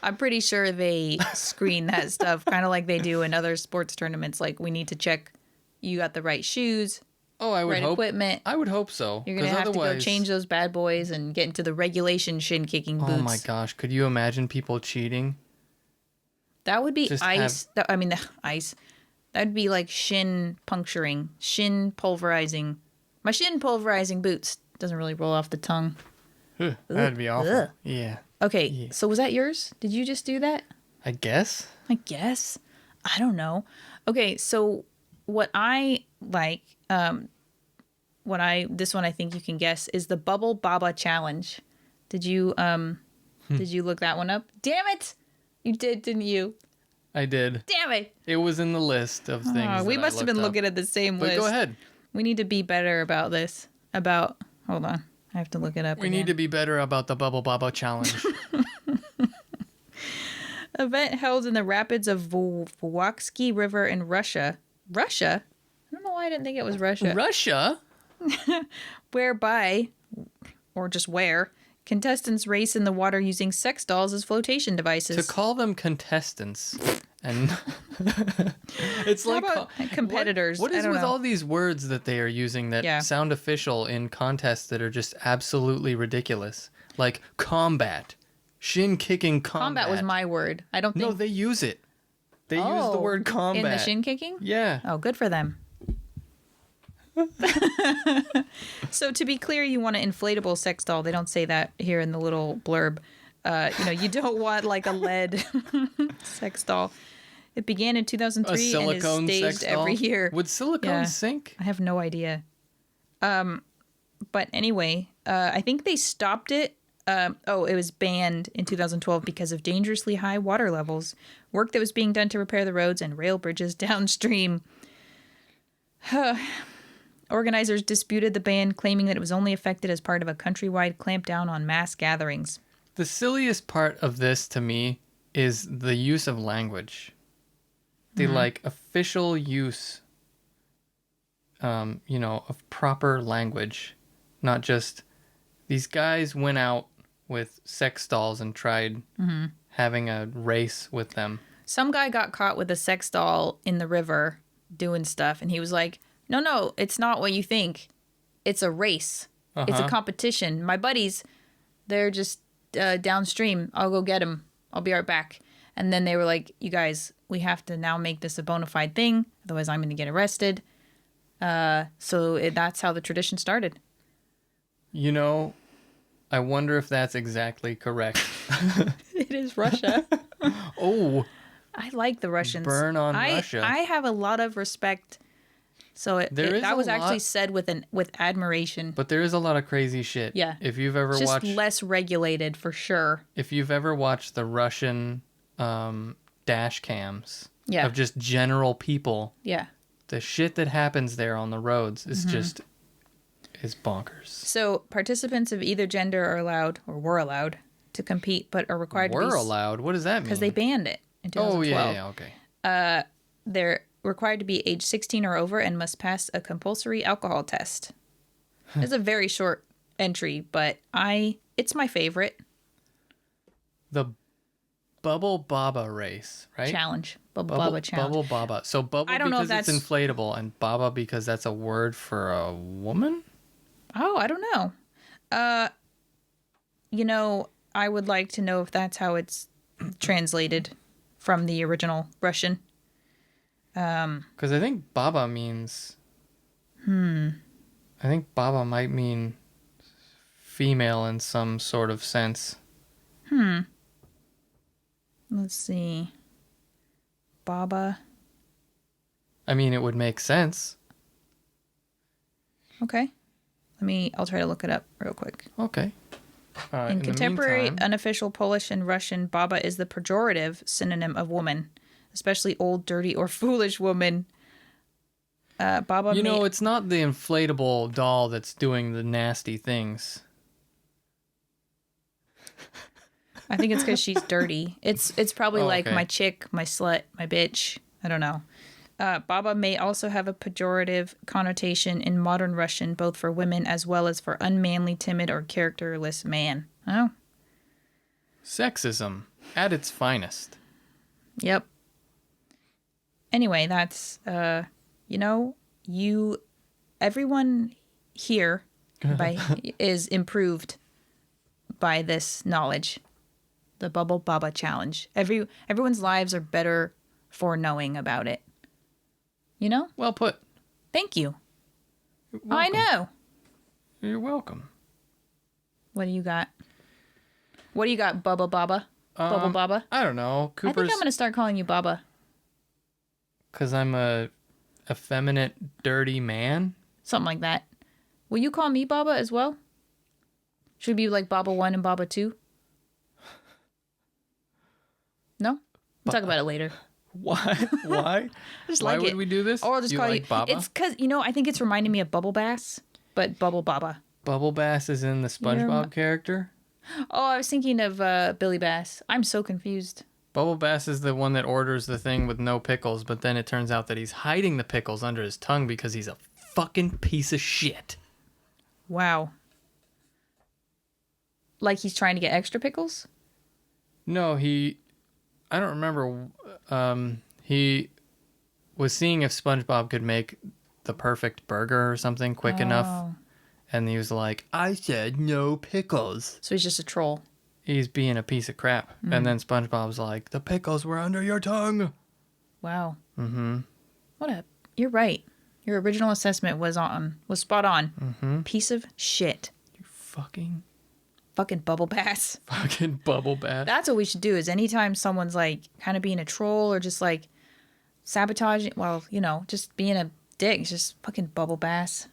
I'm pretty sure they screen that stuff kind of like they do in other sports tournaments. Like, we need to check you got the right shoes. Oh, I would right hope. Equipment. I would hope so. You're going to have to go change those bad boys and get into the regulation shin kicking boots. Oh my gosh. Could you imagine people cheating? That would be ice. Ice. That'd be like shin puncturing, shin pulverizing. My shin pulverizing boots. Doesn't really roll off the tongue. That'd be awful. Ugh. Yeah. Okay, Yeah. So was that yours? Did you just do that? I guess. I don't know. Okay, so what I like, this one I think you can guess is the Bubble Baba Challenge. Did you look that one up? Damn it! You did, didn't you? I did. Damn it! It was in the list of things. We must have been looking at the same list. But go ahead. We need to be better about this. Hold on. I have to look it up. We need to be better about the Bubble Baba Challenge. Event held in the rapids of Wacky River in Russia. Russia? I don't know why I didn't think it was Russia. Russia? Whereby, or just where, contestants race in the water using sex dolls as flotation devices. To call them contestants. And it's How like about competitors. What I is don't with know. all these words that they are using that sound official in contests that are just absolutely ridiculous? Like combat, shin kicking combat. Combat was my word. I don't think. No, they use it. They use the word combat in the shin kicking. Yeah. Oh, good for them. So to be clear, you want an inflatable sex doll. They don't say that here in the little blurb. You don't want like a lead sex doll. It began in 2003 A silicone and is staged sex doll? every year. Would silicone sink? I have no idea. But anyway, I think they stopped it. It was banned in 2012 because of dangerously high water levels, work that was being done to repair the roads and rail bridges downstream. Organizers disputed the ban, claiming that it was only affected as part of a countrywide clampdown on mass gatherings. The silliest part of this to me is the use of language. The official use, of proper language. Not just these guys went out with sex dolls and tried having a race with them. Some guy got caught with a sex doll in the river doing stuff, and he was like, no, it's not what you think. It's a race. It's a competition. My buddies, they're just downstream. I'll go get them. I'll be right back. And then they were like, you guys, we have to now make this a bona fide thing. Otherwise, I'm going to get arrested. That's how the tradition started. I wonder if that's exactly correct. It is Russia. Oh. I like the Russians. Burn on Russia. I have a lot of respect So that was actually said with admiration. But there is a lot of crazy shit. Yeah. If you've ever It's watched... just less regulated, for sure. If you've ever watched the Russian dash cams Yeah. of just general people... Yeah. The shit that happens there on the roads is just... is bonkers. So participants of either gender are allowed, or were allowed, to compete, but are required to be... Were allowed? What does that mean? Because they banned it in 2012. Oh, yeah, okay. They're required to be age 16 or over and must pass a compulsory alcohol test. It's a very short entry, but it's my favorite. The Bubble Baba race, right? Challenge. Baba challenge. Bubble Baba. So Bubble I don't know because if it's inflatable, and Baba because that's a word for a woman? Oh, I don't know. I would like to know if that's how it's translated from the original Russian. Because I think Baba means... I think Baba might mean female in some sort of sense. Let's see. Baba. I mean, it would make sense. Okay. I'll try to look it up real quick. Okay. In contemporary, meantime, unofficial Polish and Russian, baba is the pejorative synonym of woman, especially old, dirty, or foolish woman. Baba. it's not the inflatable doll that's doing the nasty things. I think it's because she's dirty. It's probably like okay. my chick, my slut, my bitch. I don't know. Baba may also have a pejorative connotation in modern Russian, both for women as well as for unmanly, timid, or characterless man. Oh. Sexism at its finest. Yep. Anyway, that's, everyone here is improved by this knowledge. The Bubble Baba Challenge. Everyone's lives are better for knowing about it. Well put. Thank you. You're I welcome. know. You're welcome. What do you got? What do you got, Bubba Baba? Bubble Baba? I don't know. I think I'm going to start calling you Baba. Because I'm a effeminate, dirty man? Something like that. Will you call me Baba as well? Should we be like Baba 1 and Baba 2? No? We'll talk about it later. Why? Why? Just Why like would it. we do this? Or I'll just you call like you Baba? It's because, I think it's reminding me of Bubble Bass, but Bubble Baba. Bubble Bass is in the SpongeBob character? Oh, I was thinking of Billy Bass. I'm so confused. Bubble Bass is the one that orders the thing with no pickles, but then it turns out that he's hiding the pickles under his tongue because he's a fucking piece of shit. Wow. Like he's trying to get extra pickles? No, I don't remember. He was seeing if SpongeBob could make the perfect burger or something quick enough. And he was like, I said no pickles. So he's just a troll. He's being a piece of crap. And then SpongeBob's like, the pickles were under your tongue. Wow. You're right. Your original assessment was spot on. Piece of shit. You fucking Bubble Bass. Fucking Bubble Bass. That's what we should do is anytime someone's like kind of being a troll or just like sabotaging, just being a dick, just fucking Bubble Bass,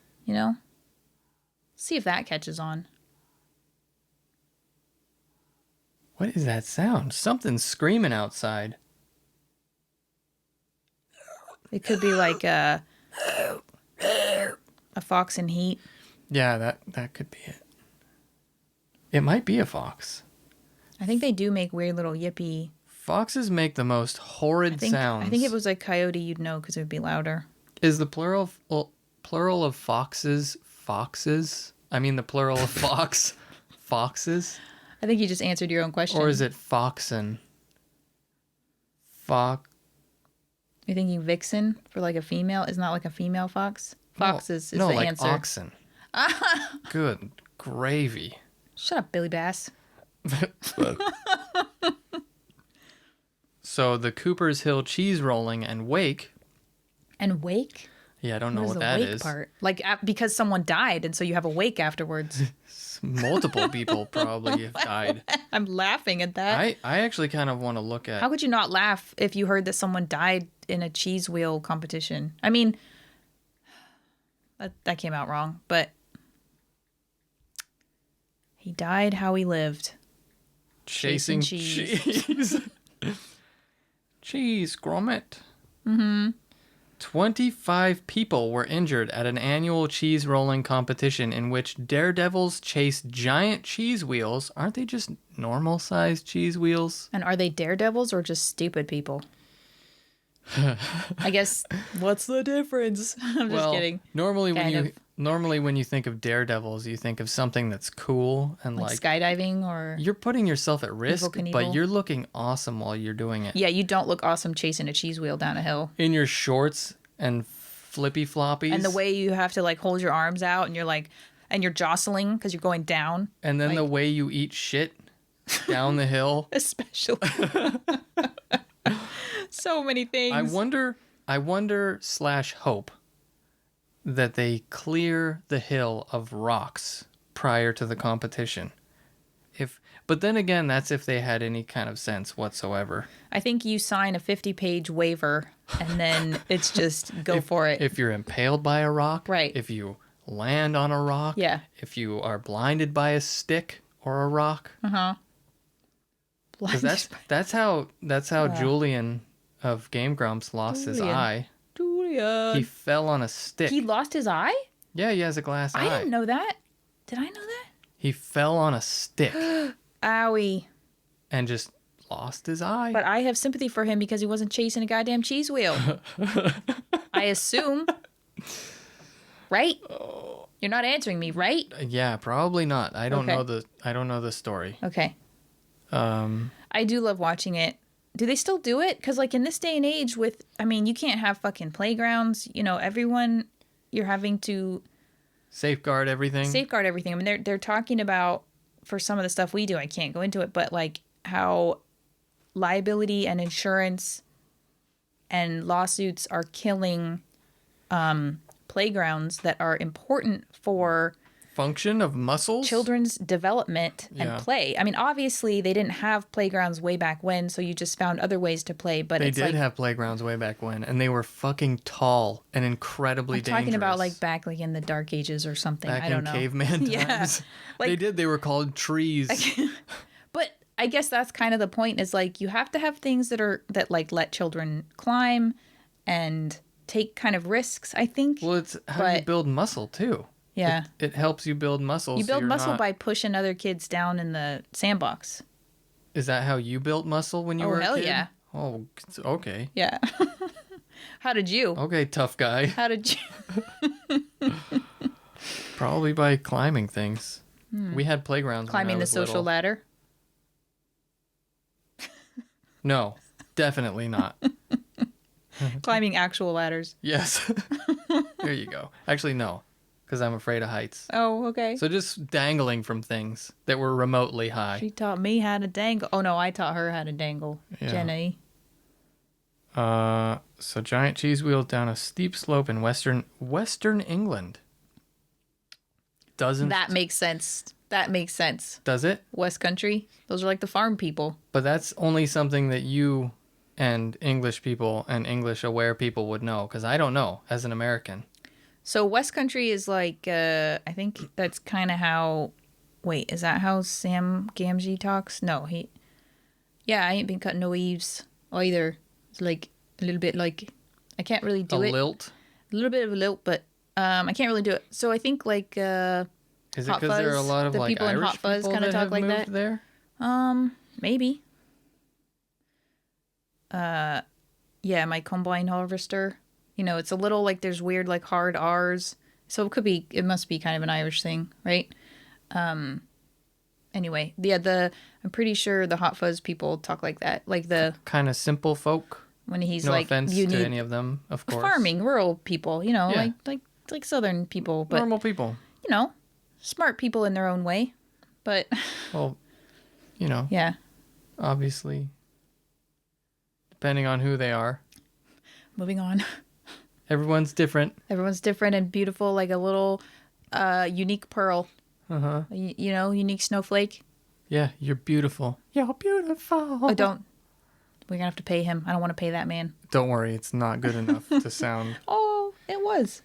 See if that catches on. What is that sound? Something's screaming outside. It could be like a fox in heat. Yeah, that could be it. It might be a fox. I think they do make weird little yippee. Foxes make the most horrid sounds. I think if it was like coyote, you'd know because it would be louder. Is the plural of foxes foxes? I mean the plural of fox foxes? I think you just answered your own question. Or is it foxen? Fox. You're thinking vixen for like a female? Is not like a female fox? Fox is the like answer. Oxen. Good gravy. Shut up, Billy Bass. So the Cooper's Hill cheese rolling and wake. And wake? Yeah, I don't know what is that the wake is. part? Like because someone died, and so you have a wake afterwards. Multiple people probably have died. I'm laughing at that. I actually kind of want to look at. How could you not laugh if you heard that someone died in a cheese wheel competition? I mean, That came out wrong, but he died how he lived. Chasing cheese. Cheese, grommet. 25 people were injured at an annual cheese rolling competition in which daredevils chased giant cheese wheels. Aren't they just normal sized cheese wheels? And are they daredevils or just stupid people? I guess, what's the difference? I'm just kidding. Normally when you think of daredevils, you think of something that's cool and Like skydiving or... You're putting yourself at risk, Knievel. but you're looking awesome while you're doing it. Yeah, you don't look awesome chasing a cheese wheel down a hill. In your shorts and flippy floppies. And the way you have to like hold your arms out and you're like, and you're jostling because you're going down. And then the way you eat shit down the hill. Especially. So many things. I wonder / hope that they clear the hill of rocks prior to the competition. But then again, that's if they had any kind of sense whatsoever. I think you sign a 50-page waiver and then it's just go for it. If you're impaled by a rock, right? If you land on a rock, yeah. If you are blinded by a stick or a rock, because that's how Julian of Game Grumps lost his eye. Julian. He fell on a stick. He lost his eye? Yeah, he has a glass eye. I didn't know that. Did I know that? He fell on a stick. Owie. And just lost his eye. But I have sympathy for him because he wasn't chasing a goddamn cheese wheel. I assume. Right? You're not answering me, right? Yeah, probably not. I don't know the story. Okay. I do love watching it. Do they still do it? Because, like, in this day and age you can't have fucking playgrounds. You know, everyone, you're having to... Safeguard everything. I mean, they're talking about, for some of the stuff we do, I can't go into it, but, like, how liability and insurance and lawsuits are killing playgrounds that are important for... function of muscles, children's development and play. I mean, obviously they didn't have playgrounds way back when, so you just found other ways to play. But they did have playgrounds way back when, and they were fucking tall and incredibly dangerous. Talking about back in the Dark Ages or something. Back I don't know. Caveman times. Yeah, they were called trees. But I guess that's kind of the point. Is you have to have things that let children climb and take kind of risks. I think. Well, it's how you build muscle too. Yeah. It helps you build muscle. You build muscle by pushing other kids down in the sandbox. Is that how you built muscle when you were a kid? Oh, hell yeah. Oh, okay. Yeah. How did you? Okay, tough guy. How did you? Probably by climbing things. We had playgrounds climbing when I was the social ladder? No, definitely not. Climbing actual ladders. Yes. There you go. Actually, no. Because I'm afraid of heights. Oh, okay. So just dangling from things that were remotely high. She taught me how to dangle. Oh, no, I taught her how to dangle. Yeah. Jenny. So giant cheese wheels down a steep slope in western England. That makes sense. Does it? West Country. Those are the farm people. But that's only something that you and English people and English aware people would know. Because I don't know as an American. So West Country is I think that's kind of how, wait, is that how Sam Gamgee talks? No, I ain't been cutting no eaves either. It's a little bit I can't really do it. A lilt? A little bit of a lilt, but I can't really do it. So I think is it because there are a lot of the people Irish in Hot Fuzz people kind of that talk have like moved that? There? Maybe. Yeah, my combine harvester. It's a little there's weird hard R's. So it must be kind of an Irish thing, right? Anyway, I'm pretty sure the Hot Fuzz people talk like that. The kind of simple folk. When he's no offense you to need any of them, of course. Farming, rural people, like southern people. But, normal people. Smart people in their own way. But well, yeah. Obviously. Depending on who they are. Moving on. Everyone's different and beautiful, like a little unique pearl. Uh-huh. Unique snowflake. Yeah, you're beautiful. You're beautiful. Oh, don't. We're going to have to pay him. I don't want to pay that man. Don't worry, it's not good enough to sound. Oh, it was.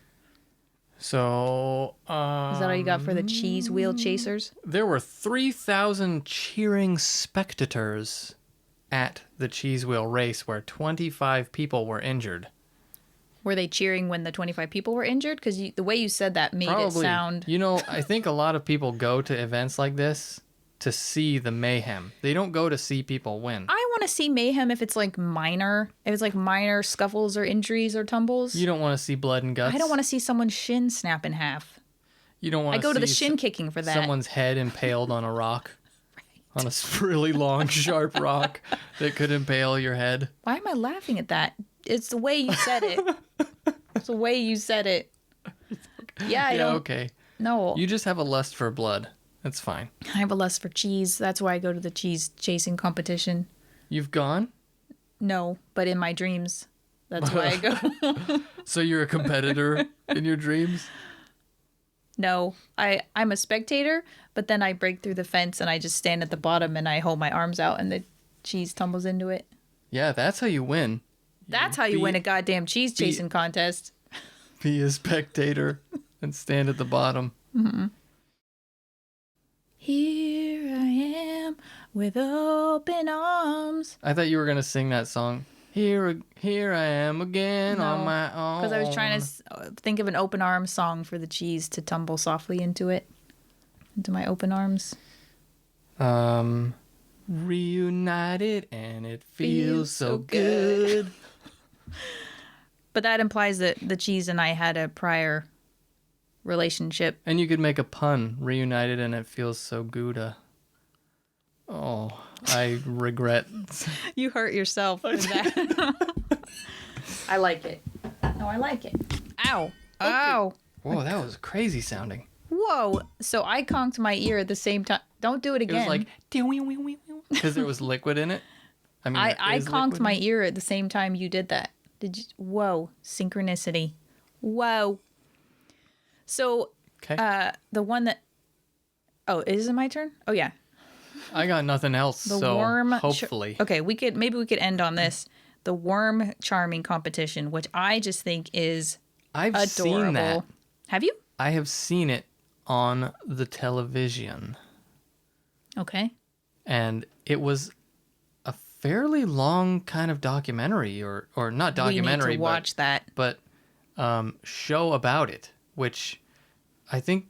So, Is that all you got for the cheese wheel chasers? there were 3,000 cheering spectators at the cheese wheel race where 25 people were injured. Were they cheering when the 25 people were injured? Because the way you said that made it sound... You know, I think a lot of people go to events like this to see the mayhem. They don't go to see people win. I want to see mayhem if it's like minor. If it's like minor scuffles or injuries or tumbles. You don't want to see blood and guts. I don't want to see someone's shin snap in half. You don't want I to go to the see shin kicking for that. someone's head impaled on a rock. On a really long, sharp rock that could impale your head. Why am I laughing at that? It's the way you said it. It's the way you said it. Yeah, I don't... Okay. No. You just have a lust for blood. That's fine. I have a lust for cheese. That's why I go to the cheese chasing competition. You've gone? No, but in my dreams. That's why I go. So you're a competitor in your dreams? No, I'm a spectator, but then I break through the fence and I just stand at the bottom and I hold my arms out and the cheese tumbles into it. Yeah, that's how you win. That's how you win a goddamn cheese chasing contest. Be a spectator and stand at the bottom. Mm-hmm. Here I am with open arms. I thought you were going to sing that song. Here I am again on my own. Because I was trying to think of an open arms song for the cheese to tumble softly into it. Into my open arms. Reunited and it feels so good. But that implies that the cheese and I had a prior relationship. And you could make a pun. Reunited and it feels so good. Oh, I regret. You hurt yourself with that. I like it. No, I like it. Ow. Okay. Ow. Whoa, that was crazy sounding. Whoa. So I conked my ear at the same time. Don't do it again. It was like, because there was liquid in it. I mean, I conked my ear at the same time you did that. Did you? Whoa. Synchronicity. Whoa. So, the one that... Oh, is it my turn? Oh, yeah. I got nothing else, the worm hopefully. Okay, maybe we could end on this. The worm charming competition, which I just think is adorable. Seen that. Have you? I have seen it on the television. Okay. And it was a fairly long kind of documentary, or not documentary, we need to watch that. But show about it, which I think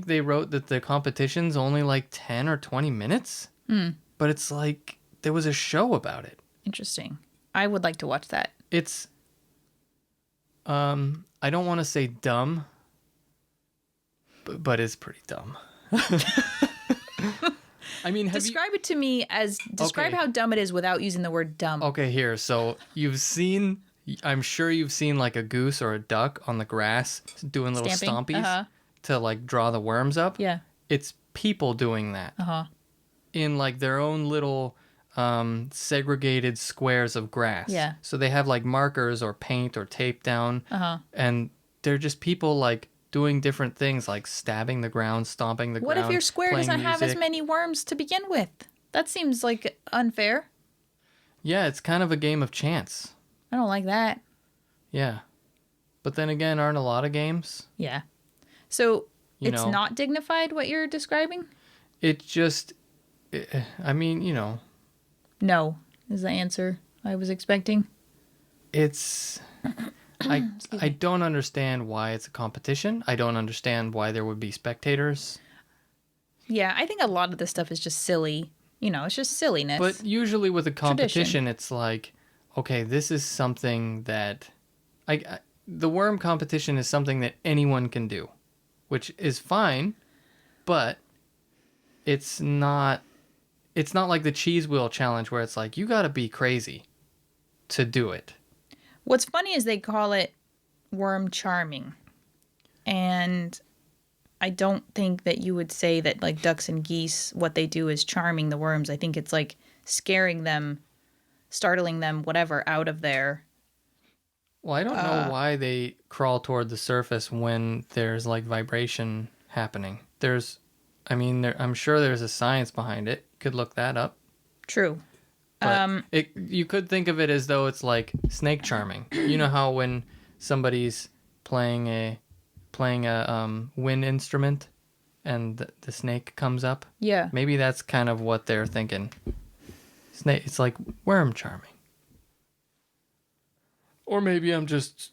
they wrote that the competition's only like 10 or 20 minutes. But it's like there was a show about it. Interesting. I would like to watch that. It's I don't want to say dumb, but it's pretty dumb. I mean, describe it to me describe how dumb it is without using the word dumb. Okay, here. So I'm sure you've seen like a goose or a duck on the grass doing little stompies to like draw the worms up. Yeah. It's people doing that. In like their own little segregated squares of grass. Yeah. So they have like markers or paint or tape down. And they're just people like doing different things like stabbing the ground, stomping the ground. What if your square doesn't have as music. many worms to begin with? That seems like unfair. Yeah, it's kind of a game of chance. I don't like that. Yeah. But then again, aren't a lot of games? Yeah. So it's not dignified what you're describing? It just, I mean, No is the answer I was expecting. It's... I don't understand why it's a competition. I don't understand why there would be spectators. Yeah, I think a lot of this stuff is just silly. It's just silliness. But usually with a competition, it's like, okay, this is something that... the worm competition is something that anyone can do, which is fine, but it's not like the cheese wheel challenge where it's like, you gotta be crazy to do it. What's funny is they call it worm charming. And I don't think that you would say that like ducks and geese, what they do is charming the worms. I think it's like scaring them, startling them, whatever, out of there. Well, I don't know why they crawl toward the surface when there's like vibration happening. I'm sure there's a science behind it. Could look that up. True. But you could think of it as though it's like snake charming. You know how when somebody's playing a playing a wind instrument and the snake comes up. Yeah. Maybe that's kind of what they're thinking. Snake, it's like worm charming. Or maybe I'm just...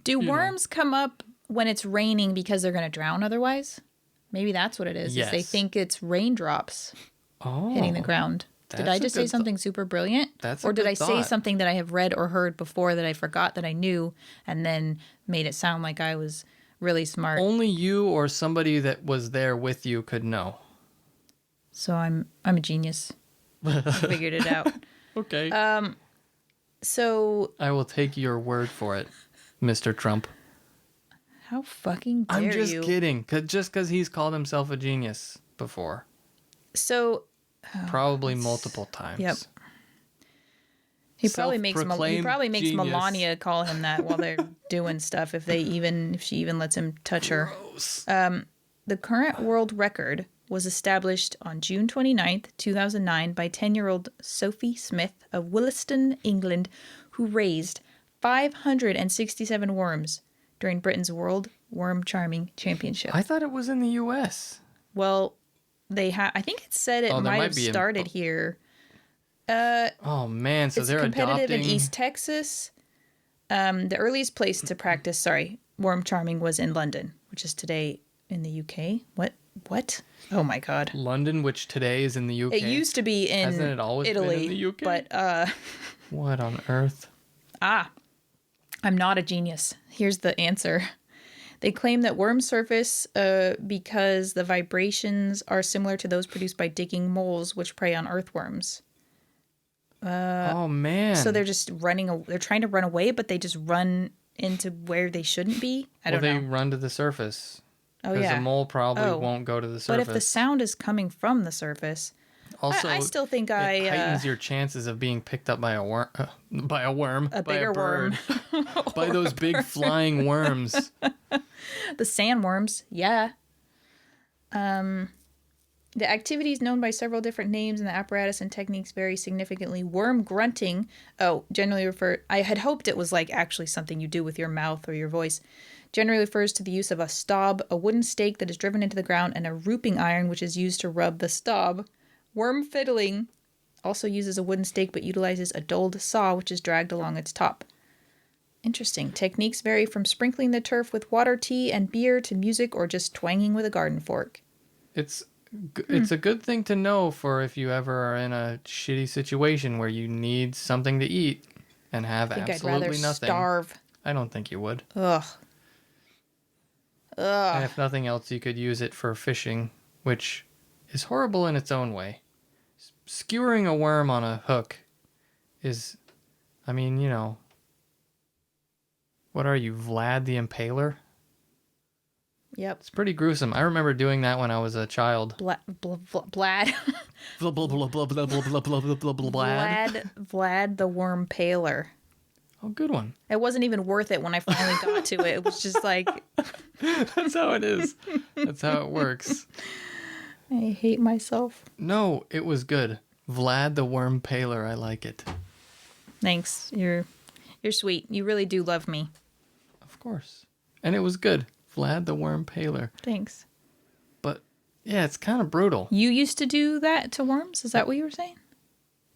Do worms come up when it's raining because they're going to drown otherwise? Maybe that's what it is. Yes. Is they think it's raindrops Oh, hitting the ground. Did that's I a just say good something super brilliant? That's a Or did good I say thought. something that I have read or heard before that I forgot that I knew and then made it sound like I was really smart? Only you or somebody that was there with you could know. So I'm a genius. I figured it out. Okay. So I will take your word for it, Mr. Trump. how fucking dare I'm just you? kidding. Just because he's called himself a genius before. So Probably multiple times. Yep. He probably makes Self-proclaimed genius. Melania call him that while they're doing stuff if she even lets him touch her. Gross. The current world record was established on June 29th, 2009 by 10-year-old Sophie Smith of Williston, England, who raised 567 worms during Britain's World Worm Charming Championship. I thought it was in the U.S. Well, I think it said it Oh, there might might have be started here. Oh, man. So It's they're competitive adopting... in East Texas. The earliest place to practice, worm charming was in London, which is today in the UK. What? Oh my God. London, which today is in the UK. It used to be in Hasn't it always Italy, been in the UK? but What on earth? I'm not a genius. Here's the answer. They claim that worms surface because the vibrations are similar to those produced by digging moles, which prey on earthworms. Oh, man. So they're just they're trying to run away, but they just run into where they shouldn't be. I don't know. They run to the surface. Oh, Because yeah. the mole probably won't go to the surface. But if the sound is coming from the surface, Also, I still think it heightens your chances of being picked up by a worm. By a worm. a by bigger a bird. worm. By those big flying worms. The sandworms, yeah. The activity is known by several different names, and the apparatus and techniques vary significantly. Worm grunting, I had hoped it was like actually something you do with your mouth or your voice. Generally refers to the use of a stob, a wooden stake that is driven into the ground, and a rooping iron, which is used to rub the stob. Worm fiddling also uses a wooden stake, but utilizes a dulled saw, which is dragged along its top. Interesting. Techniques vary from sprinkling the turf with water, tea, and beer to music or just twanging with a garden fork. It's a good thing to know for if you ever are in a shitty situation where you need something to eat and have absolutely I'd rather nothing. Starve. I don't think you would. Ugh. And if nothing else, you could use it for fishing, which is horrible in its own way. Skewering a worm on a hook is, I mean, you know, what are you, Vlad the Impaler? Yep. It's pretty gruesome. I remember doing that when I was a child. Vlad. Vlad the Worm Paler. Oh, good one. It wasn't even worth it when I finally got to it. It was just like... That's how it is. That's how it works. I hate myself. No, it was good. Vlad the Worm Paler. I like it. Thanks. You're sweet. You really do love me. Of course. And it was good. Vlad the Worm Paler. Thanks. But, yeah, it's kind of brutal. You used to do that to worms? Is that what you were saying?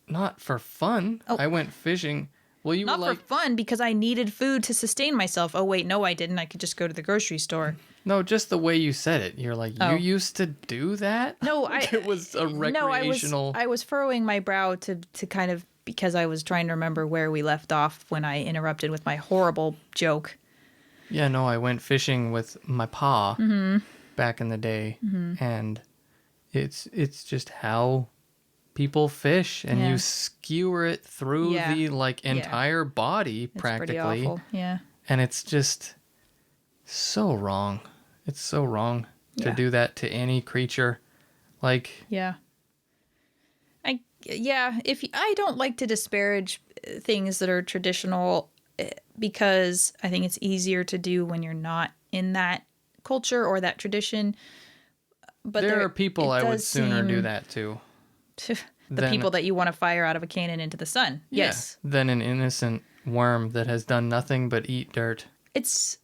Not for fun. Oh. I went fishing. Well, you Not were like... for fun, because I needed food to sustain myself. Oh, wait, no, I didn't. I could just go to the grocery store. No, just the way you said it. You're like, you used to do that? No, Like it was a recreational... No, I was furrowing my brow to kind of, because I was trying to remember where we left off when I interrupted with my horrible joke. Yeah, no, I went fishing with my pa back in the day, and it's just how people fish, and you skewer it through the entire body practically. It's pretty awful. Yeah. And it's just so wrong. It's so wrong to do that to any creature. Like, yeah. I don't like to disparage things that are traditional, because I think it's easier to do when you're not in that culture or that tradition. But there are people I would sooner do that to. The people that you want to fire out of a cannon into the sun. Yeah, Yes. than an innocent worm that has done nothing but eat dirt. It's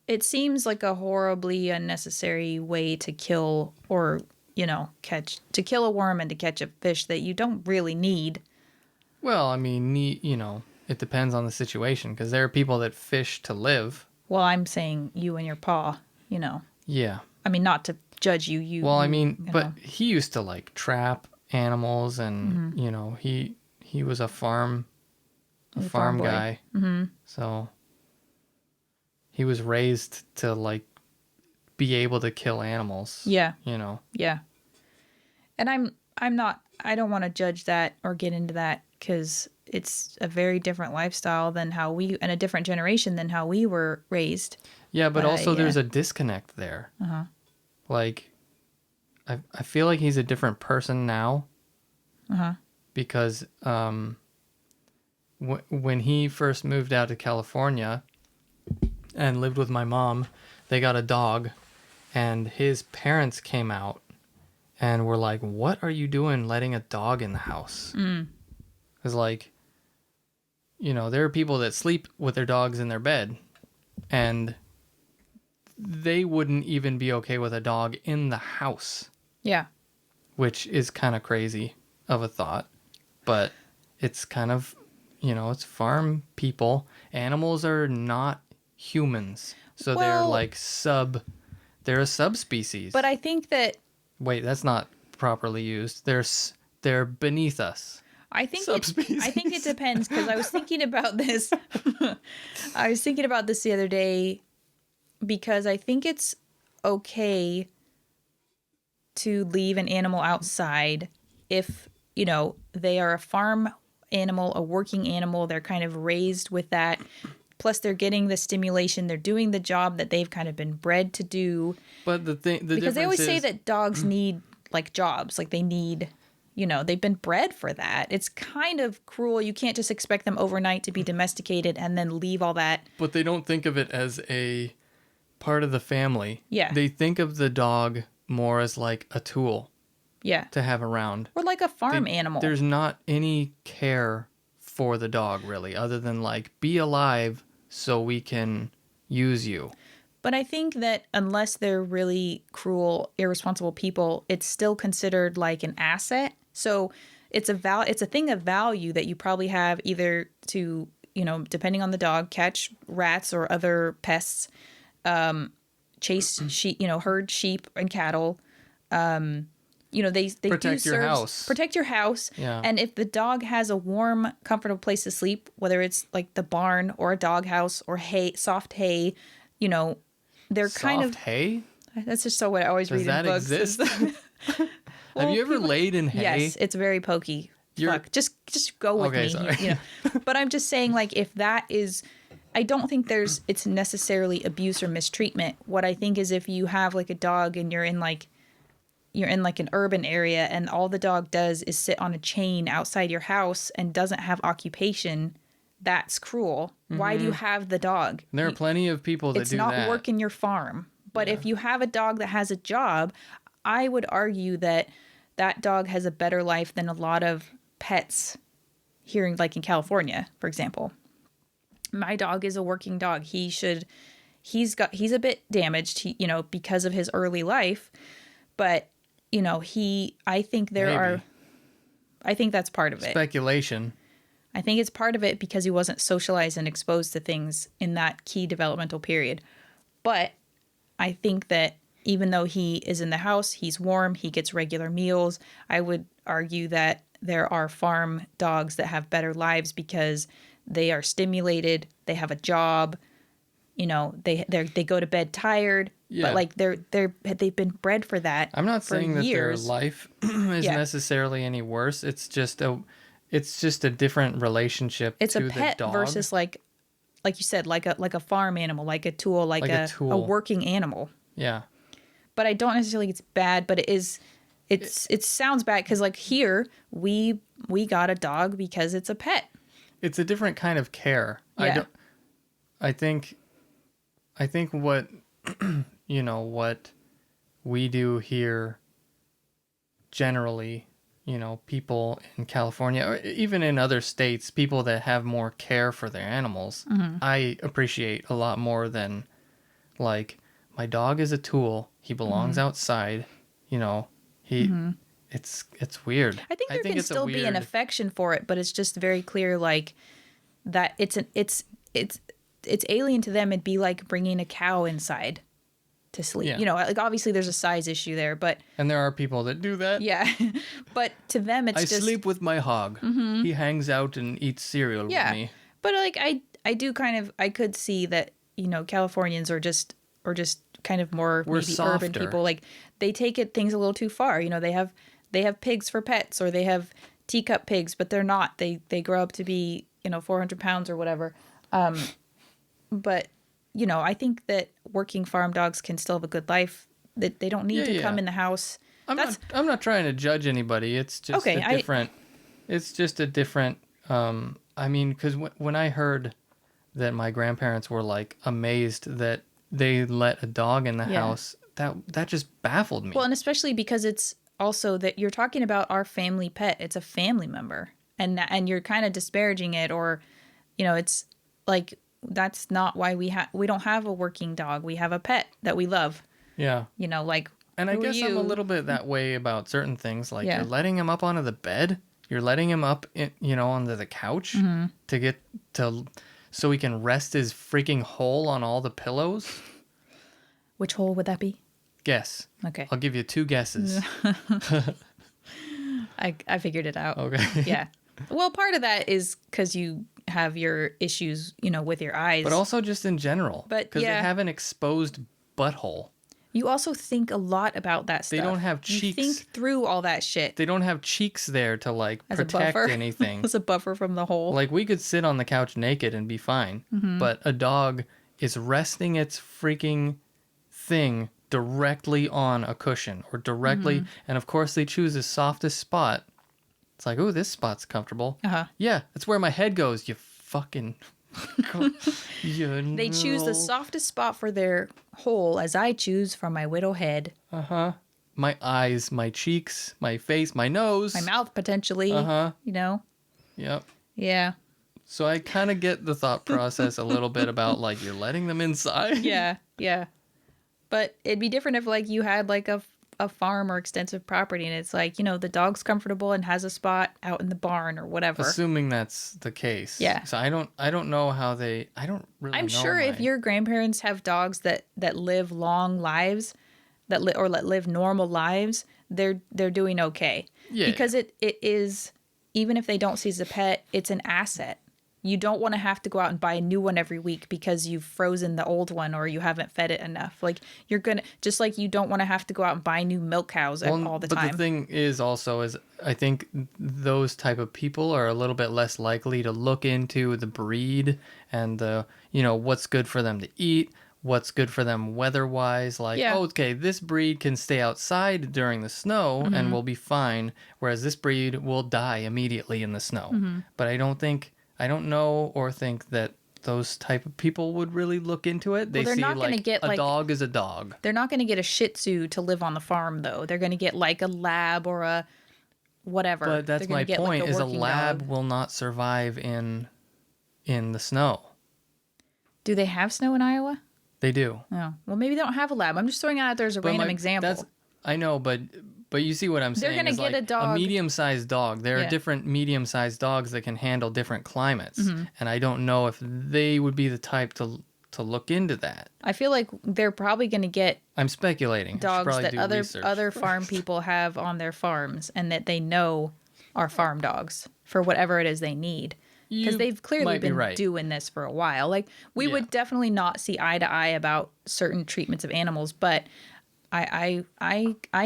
it seems like a horribly unnecessary way to kill or, to kill a worm and to catch a fish that you don't really need. Well, I mean, it depends on the situation because there are people that fish to live. Well, I'm saying you and your paw, Yeah. I mean, not to judge you. Well, I you, mean, you but know. he used to like trap animals and, he was a farm He's a farm boy. guy. Mm-hmm. So he was raised to like be able to kill animals. Yeah. Yeah. And I don't want to judge that or get into that because it's a very different lifestyle than and a different generation than how we were raised. Yeah, but also there's a disconnect there. Uh-huh. Like, I feel like he's a different person now. Uh-huh. Because when he first moved out to California and lived with my mom, they got a dog, and his parents came out and were like, "What are you doing letting a dog in the house?" Because, like, there are people that sleep with their dogs in their bed, and they wouldn't even be okay with a dog in the house. Yeah. Which is kind of crazy of a thought. But it's kind of, it's farm people. Animals are not humans. So they're like they're a subspecies. But I think that... Wait, that's not properly used. They're beneath us. I think it depends because I was thinking about this. I was thinking about this the other day because I think it's okay to leave an animal outside if, they are a farm animal, a working animal. They're kind of raised with that. Plus, they're getting the stimulation. They're doing the job that they've kind of been bred to do. But because they always say that dogs need like jobs, like they need, they've been bred for that. It's kind of cruel. You can't just expect them overnight to be domesticated and then leave all that. But they don't think of it as a part of the family. Yeah. They think of the dog more as like a tool. Yeah. To have around. Or like a farm animal. There's not any care for the dog, really, other than like, be alive so we can use you. But I think that unless they're really cruel, irresponsible people, it's still considered like an asset. So it's a thing of value that you probably have either to, depending on the dog, catch rats or other pests, chase sheep, herd sheep and cattle. They protect your house. Protect your house. Yeah. And if the dog has a warm, comfortable place to sleep, whether it's like the barn or a doghouse or hay, soft hay, they're kind of soft hay. That's just so what I always read in books. Does that exist? Have you ever laid in hay? Yes, it's very pokey. Fuck. Just go with me. Sorry. But I'm just saying, like, if that is, I don't think it's necessarily abuse or mistreatment. What I think is if you have like a dog and you're in like an urban area and all the dog does is sit on a chain outside your house and doesn't have occupation, that's cruel. Mm-hmm. Why do you have the dog? And there are plenty of people that do that. It's not working your farm. But if you have a dog that has a job, I would argue that dog has a better life than a lot of pets here, like in California, for example. My dog is a working dog. He's a bit damaged, because of his early life, but I think I think that's part of it. Speculation. I think it's part of it because he wasn't socialized and exposed to things in that key developmental period. But I think that even though he is in the house, he's warm, he gets regular meals, I would argue that there are farm dogs that have better lives because they are stimulated, they have a job, they go to bed tired. Yeah. But like they've been bred for that. I'm not saying that their years. life is necessarily any worse. It's just a different relationship it's to a pet the dog versus like you said, like a farm animal, like a tool, like a working animal. Yeah. But I don't necessarily think it's bad, but it sounds bad because like here we got a dog because it's a pet. It's a different kind of care. Yeah. I think what what we do here generally, people in California or even in other states, people that have more care for their animals, I appreciate a lot more than like, my dog is a tool. He belongs outside. You know, it's weird. I think there can still be an affection for it, but it's just very clear, like, that it's alien to them. It'd be like bringing a cow inside to sleep. Yeah. You know, like, obviously there's a size issue there, but And there are people that do that. yeah, but to them it's I just sleep with my hog. He hangs out and eats cereal with me. But like I do kind of, I could see that, you know, Californians are just kind of more We're maybe softer. urban people. Like, they take things a little too far. You know, they have pigs for pets, or they have teacup pigs, but they're not. They grow up to be, you know, 400 pounds or whatever. But, you know, I think that working farm dogs can still have a good life. That they don't need to come in the house. I'm not trying to judge anybody. It's just Okay, a different. It's just a different. I mean, because when I heard that my grandparents were like amazed that they let a dog in the house, that just baffled me. Well, and especially because it's also that you're talking about our family pet. It's a family member, and you're kind of disparaging it, or, you know, it's like, that's not why we don't have a working dog. We have a pet that we love. Yeah. You know, like, and I guess I'm a little bit that way about certain things. Like, you're letting him up onto the bed. You're letting him up, onto the couch so he can rest his freaking hole on all the pillows. Which hole would that be? Guess. Okay. I'll give you 2 guesses. I figured it out. Okay. Yeah. Well, part of that is because you have your issues, you know, with your eyes. But also just in general. But because they have an exposed butthole. You also think a lot about that stuff. They don't have cheeks. You think through all that shit. They don't have cheeks there to, like, As protect anything. As a buffer from the hole. Like, we could sit on the couch naked and be fine. But a dog is resting its freaking thing directly on a cushion or directly. And, of course, they choose the softest spot. It's like, oh, this spot's comfortable. Yeah, that's where my head goes, you fucking... They choose the softest spot for their hole, as I choose for my widow head. My eyes, my cheeks, my face, my nose. My mouth, potentially. You know? Yep. Yeah. So I kind of get the thought process a little bit about, like, you're letting them inside. Yeah. But it'd be different if, like, you had, like, a farm or extensive property, and it's like, you know, the dog's comfortable and has a spot out in the barn or whatever. Assuming that's the case. Yeah. So I don't know how I don't really know. I'm sure if your grandparents have dogs that live long lives, that live normal lives, they're doing okay. Yeah. Because it is, even if they don't see it as a pet, it's an asset. You don't want to have to go out and buy a new one every week because you've frozen the old one or you haven't fed it enough. Like, you're going to, just like you don't want to have to go out and buy new milk cows all the time. But the thing is also I think those type of people are a little bit less likely to look into the breed and what's good for them to eat, what's good for them weather-wise. Like, okay, this breed can stay outside during the snow and will be fine, whereas this breed will die immediately in the snow. But I don't know or think that those type of people would really look into it. They see, like, a dog is a dog. They're not going to get a Shih Tzu to live on the farm, though. They're going to get, like, a lab or a whatever. But that's my point, is a lab will not survive in the snow. Do they have snow in Iowa? They do. Oh. Well, maybe they don't have a lab. I'm just throwing it out there as a random example. I know, but you see what I'm saying. They're going to get a dog. A medium-sized dog. There are different medium-sized dogs that can handle different climates. And I don't know if they would be the type to look into that. I feel like they're probably going to get... I'm speculating. Dogs that other farm people have on their farms and that they know are farm dogs for whatever it is they need. Because they've clearly been doing this for a while. Like, we would definitely not see eye to eye about certain treatments of animals, but... I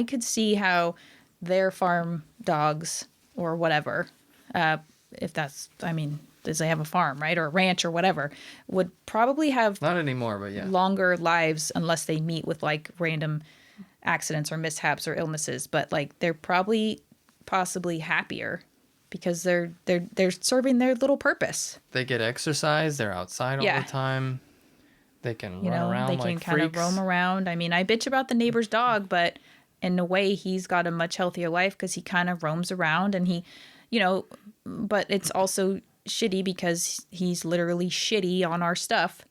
could see how their farm dogs or whatever, if that's, I mean, does they have a farm, right? Or a ranch or whatever, would probably have not anymore, but yeah, longer lives unless they meet with, like, random accidents or mishaps or illnesses. But, like, they're possibly happier because they're serving their little purpose. They get exercise. They're outside all the time. They can run around like freaks. They can kind of roam around. I mean, I bitch about the neighbor's dog, but in a way, he's got a much healthier life because he kind of roams around and he, but it's also shitty because he's literally shitty on our stuff.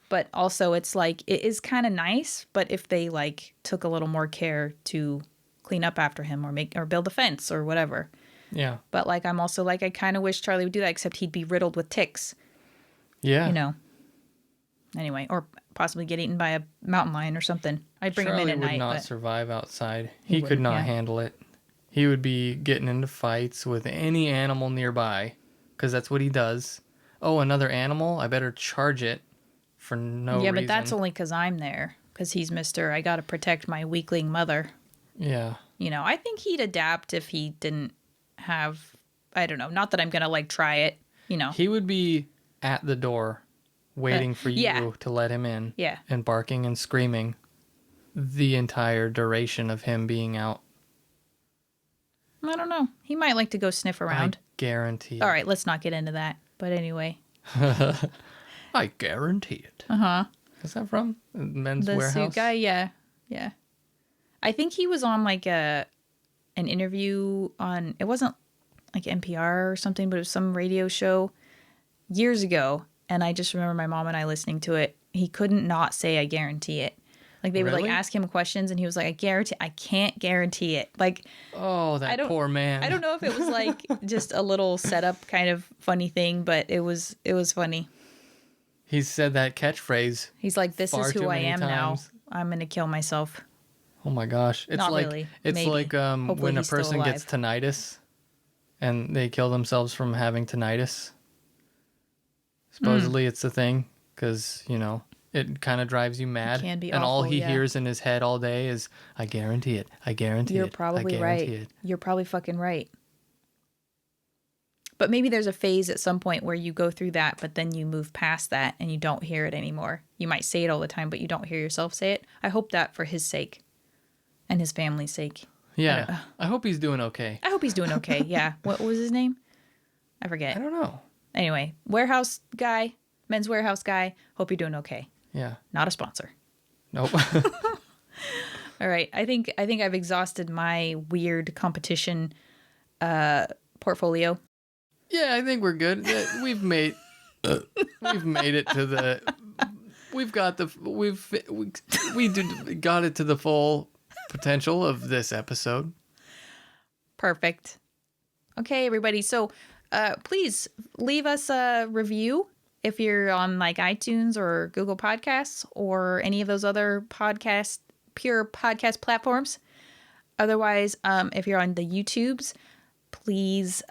But also it's like, it is kind of nice, but if they like took a little more care to clean up after him or build a fence or whatever. Yeah. But like, I'm also like, I kind of wish Charlie would do that, except he'd be riddled with ticks, Yeah. you know. Anyway, or possibly get eaten by a mountain lion or something. I'd bring Charlie him in at would night. not But survive outside. He He could wouldn't, not yeah. handle it. He would be getting into fights with any animal nearby because that's what he does. Oh, another animal? I better charge it for no reason. yeah, but that's only because I'm there. Because he's Mr. I got to protect my weakling mother. Yeah. You know, I think he'd adapt if he didn't have, I don't know, not that I'm going to like try it, you know. He would be at the door waiting for you yeah. to let him in. Yeah. And barking and screaming the entire duration of him being out. I don't know. He might like to go sniff around. I guarantee it. All right, let's not get into that. But anyway. I guarantee it. Uh-huh. Is that from Men's The Warehouse? suit guy, yeah. Yeah. I think he was on like an interview on, it wasn't like NPR or something, but it was some radio show years ago. And I just remember my mom and I listening to it. He couldn't not say, I guarantee it. Like they would like Really? ask him questions and he was like, I can't guarantee it. Like, Oh, that poor man. I don't know if it was like just a little setup kind of funny thing, but it was funny. He's said that catchphrase. He's like, this Far is who too I many am now. times. I'm going to kill myself. Oh my gosh. It's Not like really. it's Maybe. like Hopefully when a he's still person gets alive. tinnitus and they kill themselves from having tinnitus. Supposedly it's a thing because, you know, it kind of drives you mad. can be and all awful, he yeah. hears in his head all day is, I guarantee it. I guarantee You're it. probably I guarantee right. it. You're probably fucking right. But maybe there's a phase at some point where you go through that, but then you move past that and you don't hear it anymore. You might say it all the time, but you don't hear yourself say it. I hope that for his sake and his family's sake. Yeah. I hope he's doing okay. I hope he's doing okay. Yeah. What was his name? I forget. I don't know. Anyway, warehouse guy, Men's Warehouse guy. Hope you're doing okay. Yeah. Not a sponsor. Nope. All right. I think I've exhausted my weird competition portfolio. Yeah, I think we're good. We've made it to the got it to the full potential of this episode. Perfect. Okay, everybody. So, please leave us a review if you're on like iTunes or Google Podcasts or any of those other pure podcast platforms. Otherwise, if you're on the YouTubes, please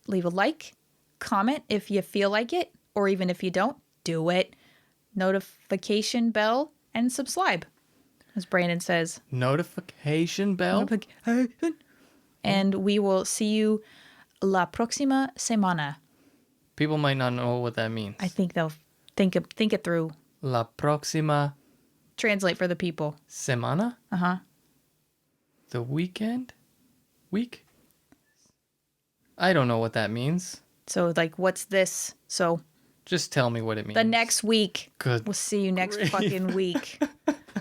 leave a like, comment if you feel like it, or even if you don't, do it. Notification bell and subscribe, as Brandon says. Notification bell. And we will see you la próxima semana. People might not know what that means. I think they'll think it through. La próxima Translate for the people. semana? Uh-huh. The weekend? Week? I don't know what that means. So, like, what's this? So, Just tell me what it means. the next week. Good. We'll see you next grief. fucking week.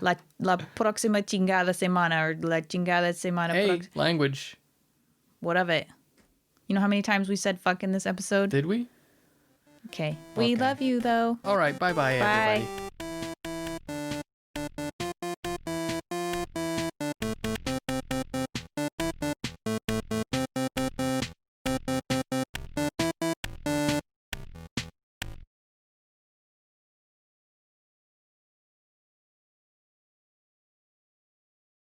La próxima chingada semana, or la chingada semana. Hey, language. What of it? You know how many times we said fuck in this episode? Did we? Okay. We Okay. love you, though. All right. Bye-bye, Bye. everybody.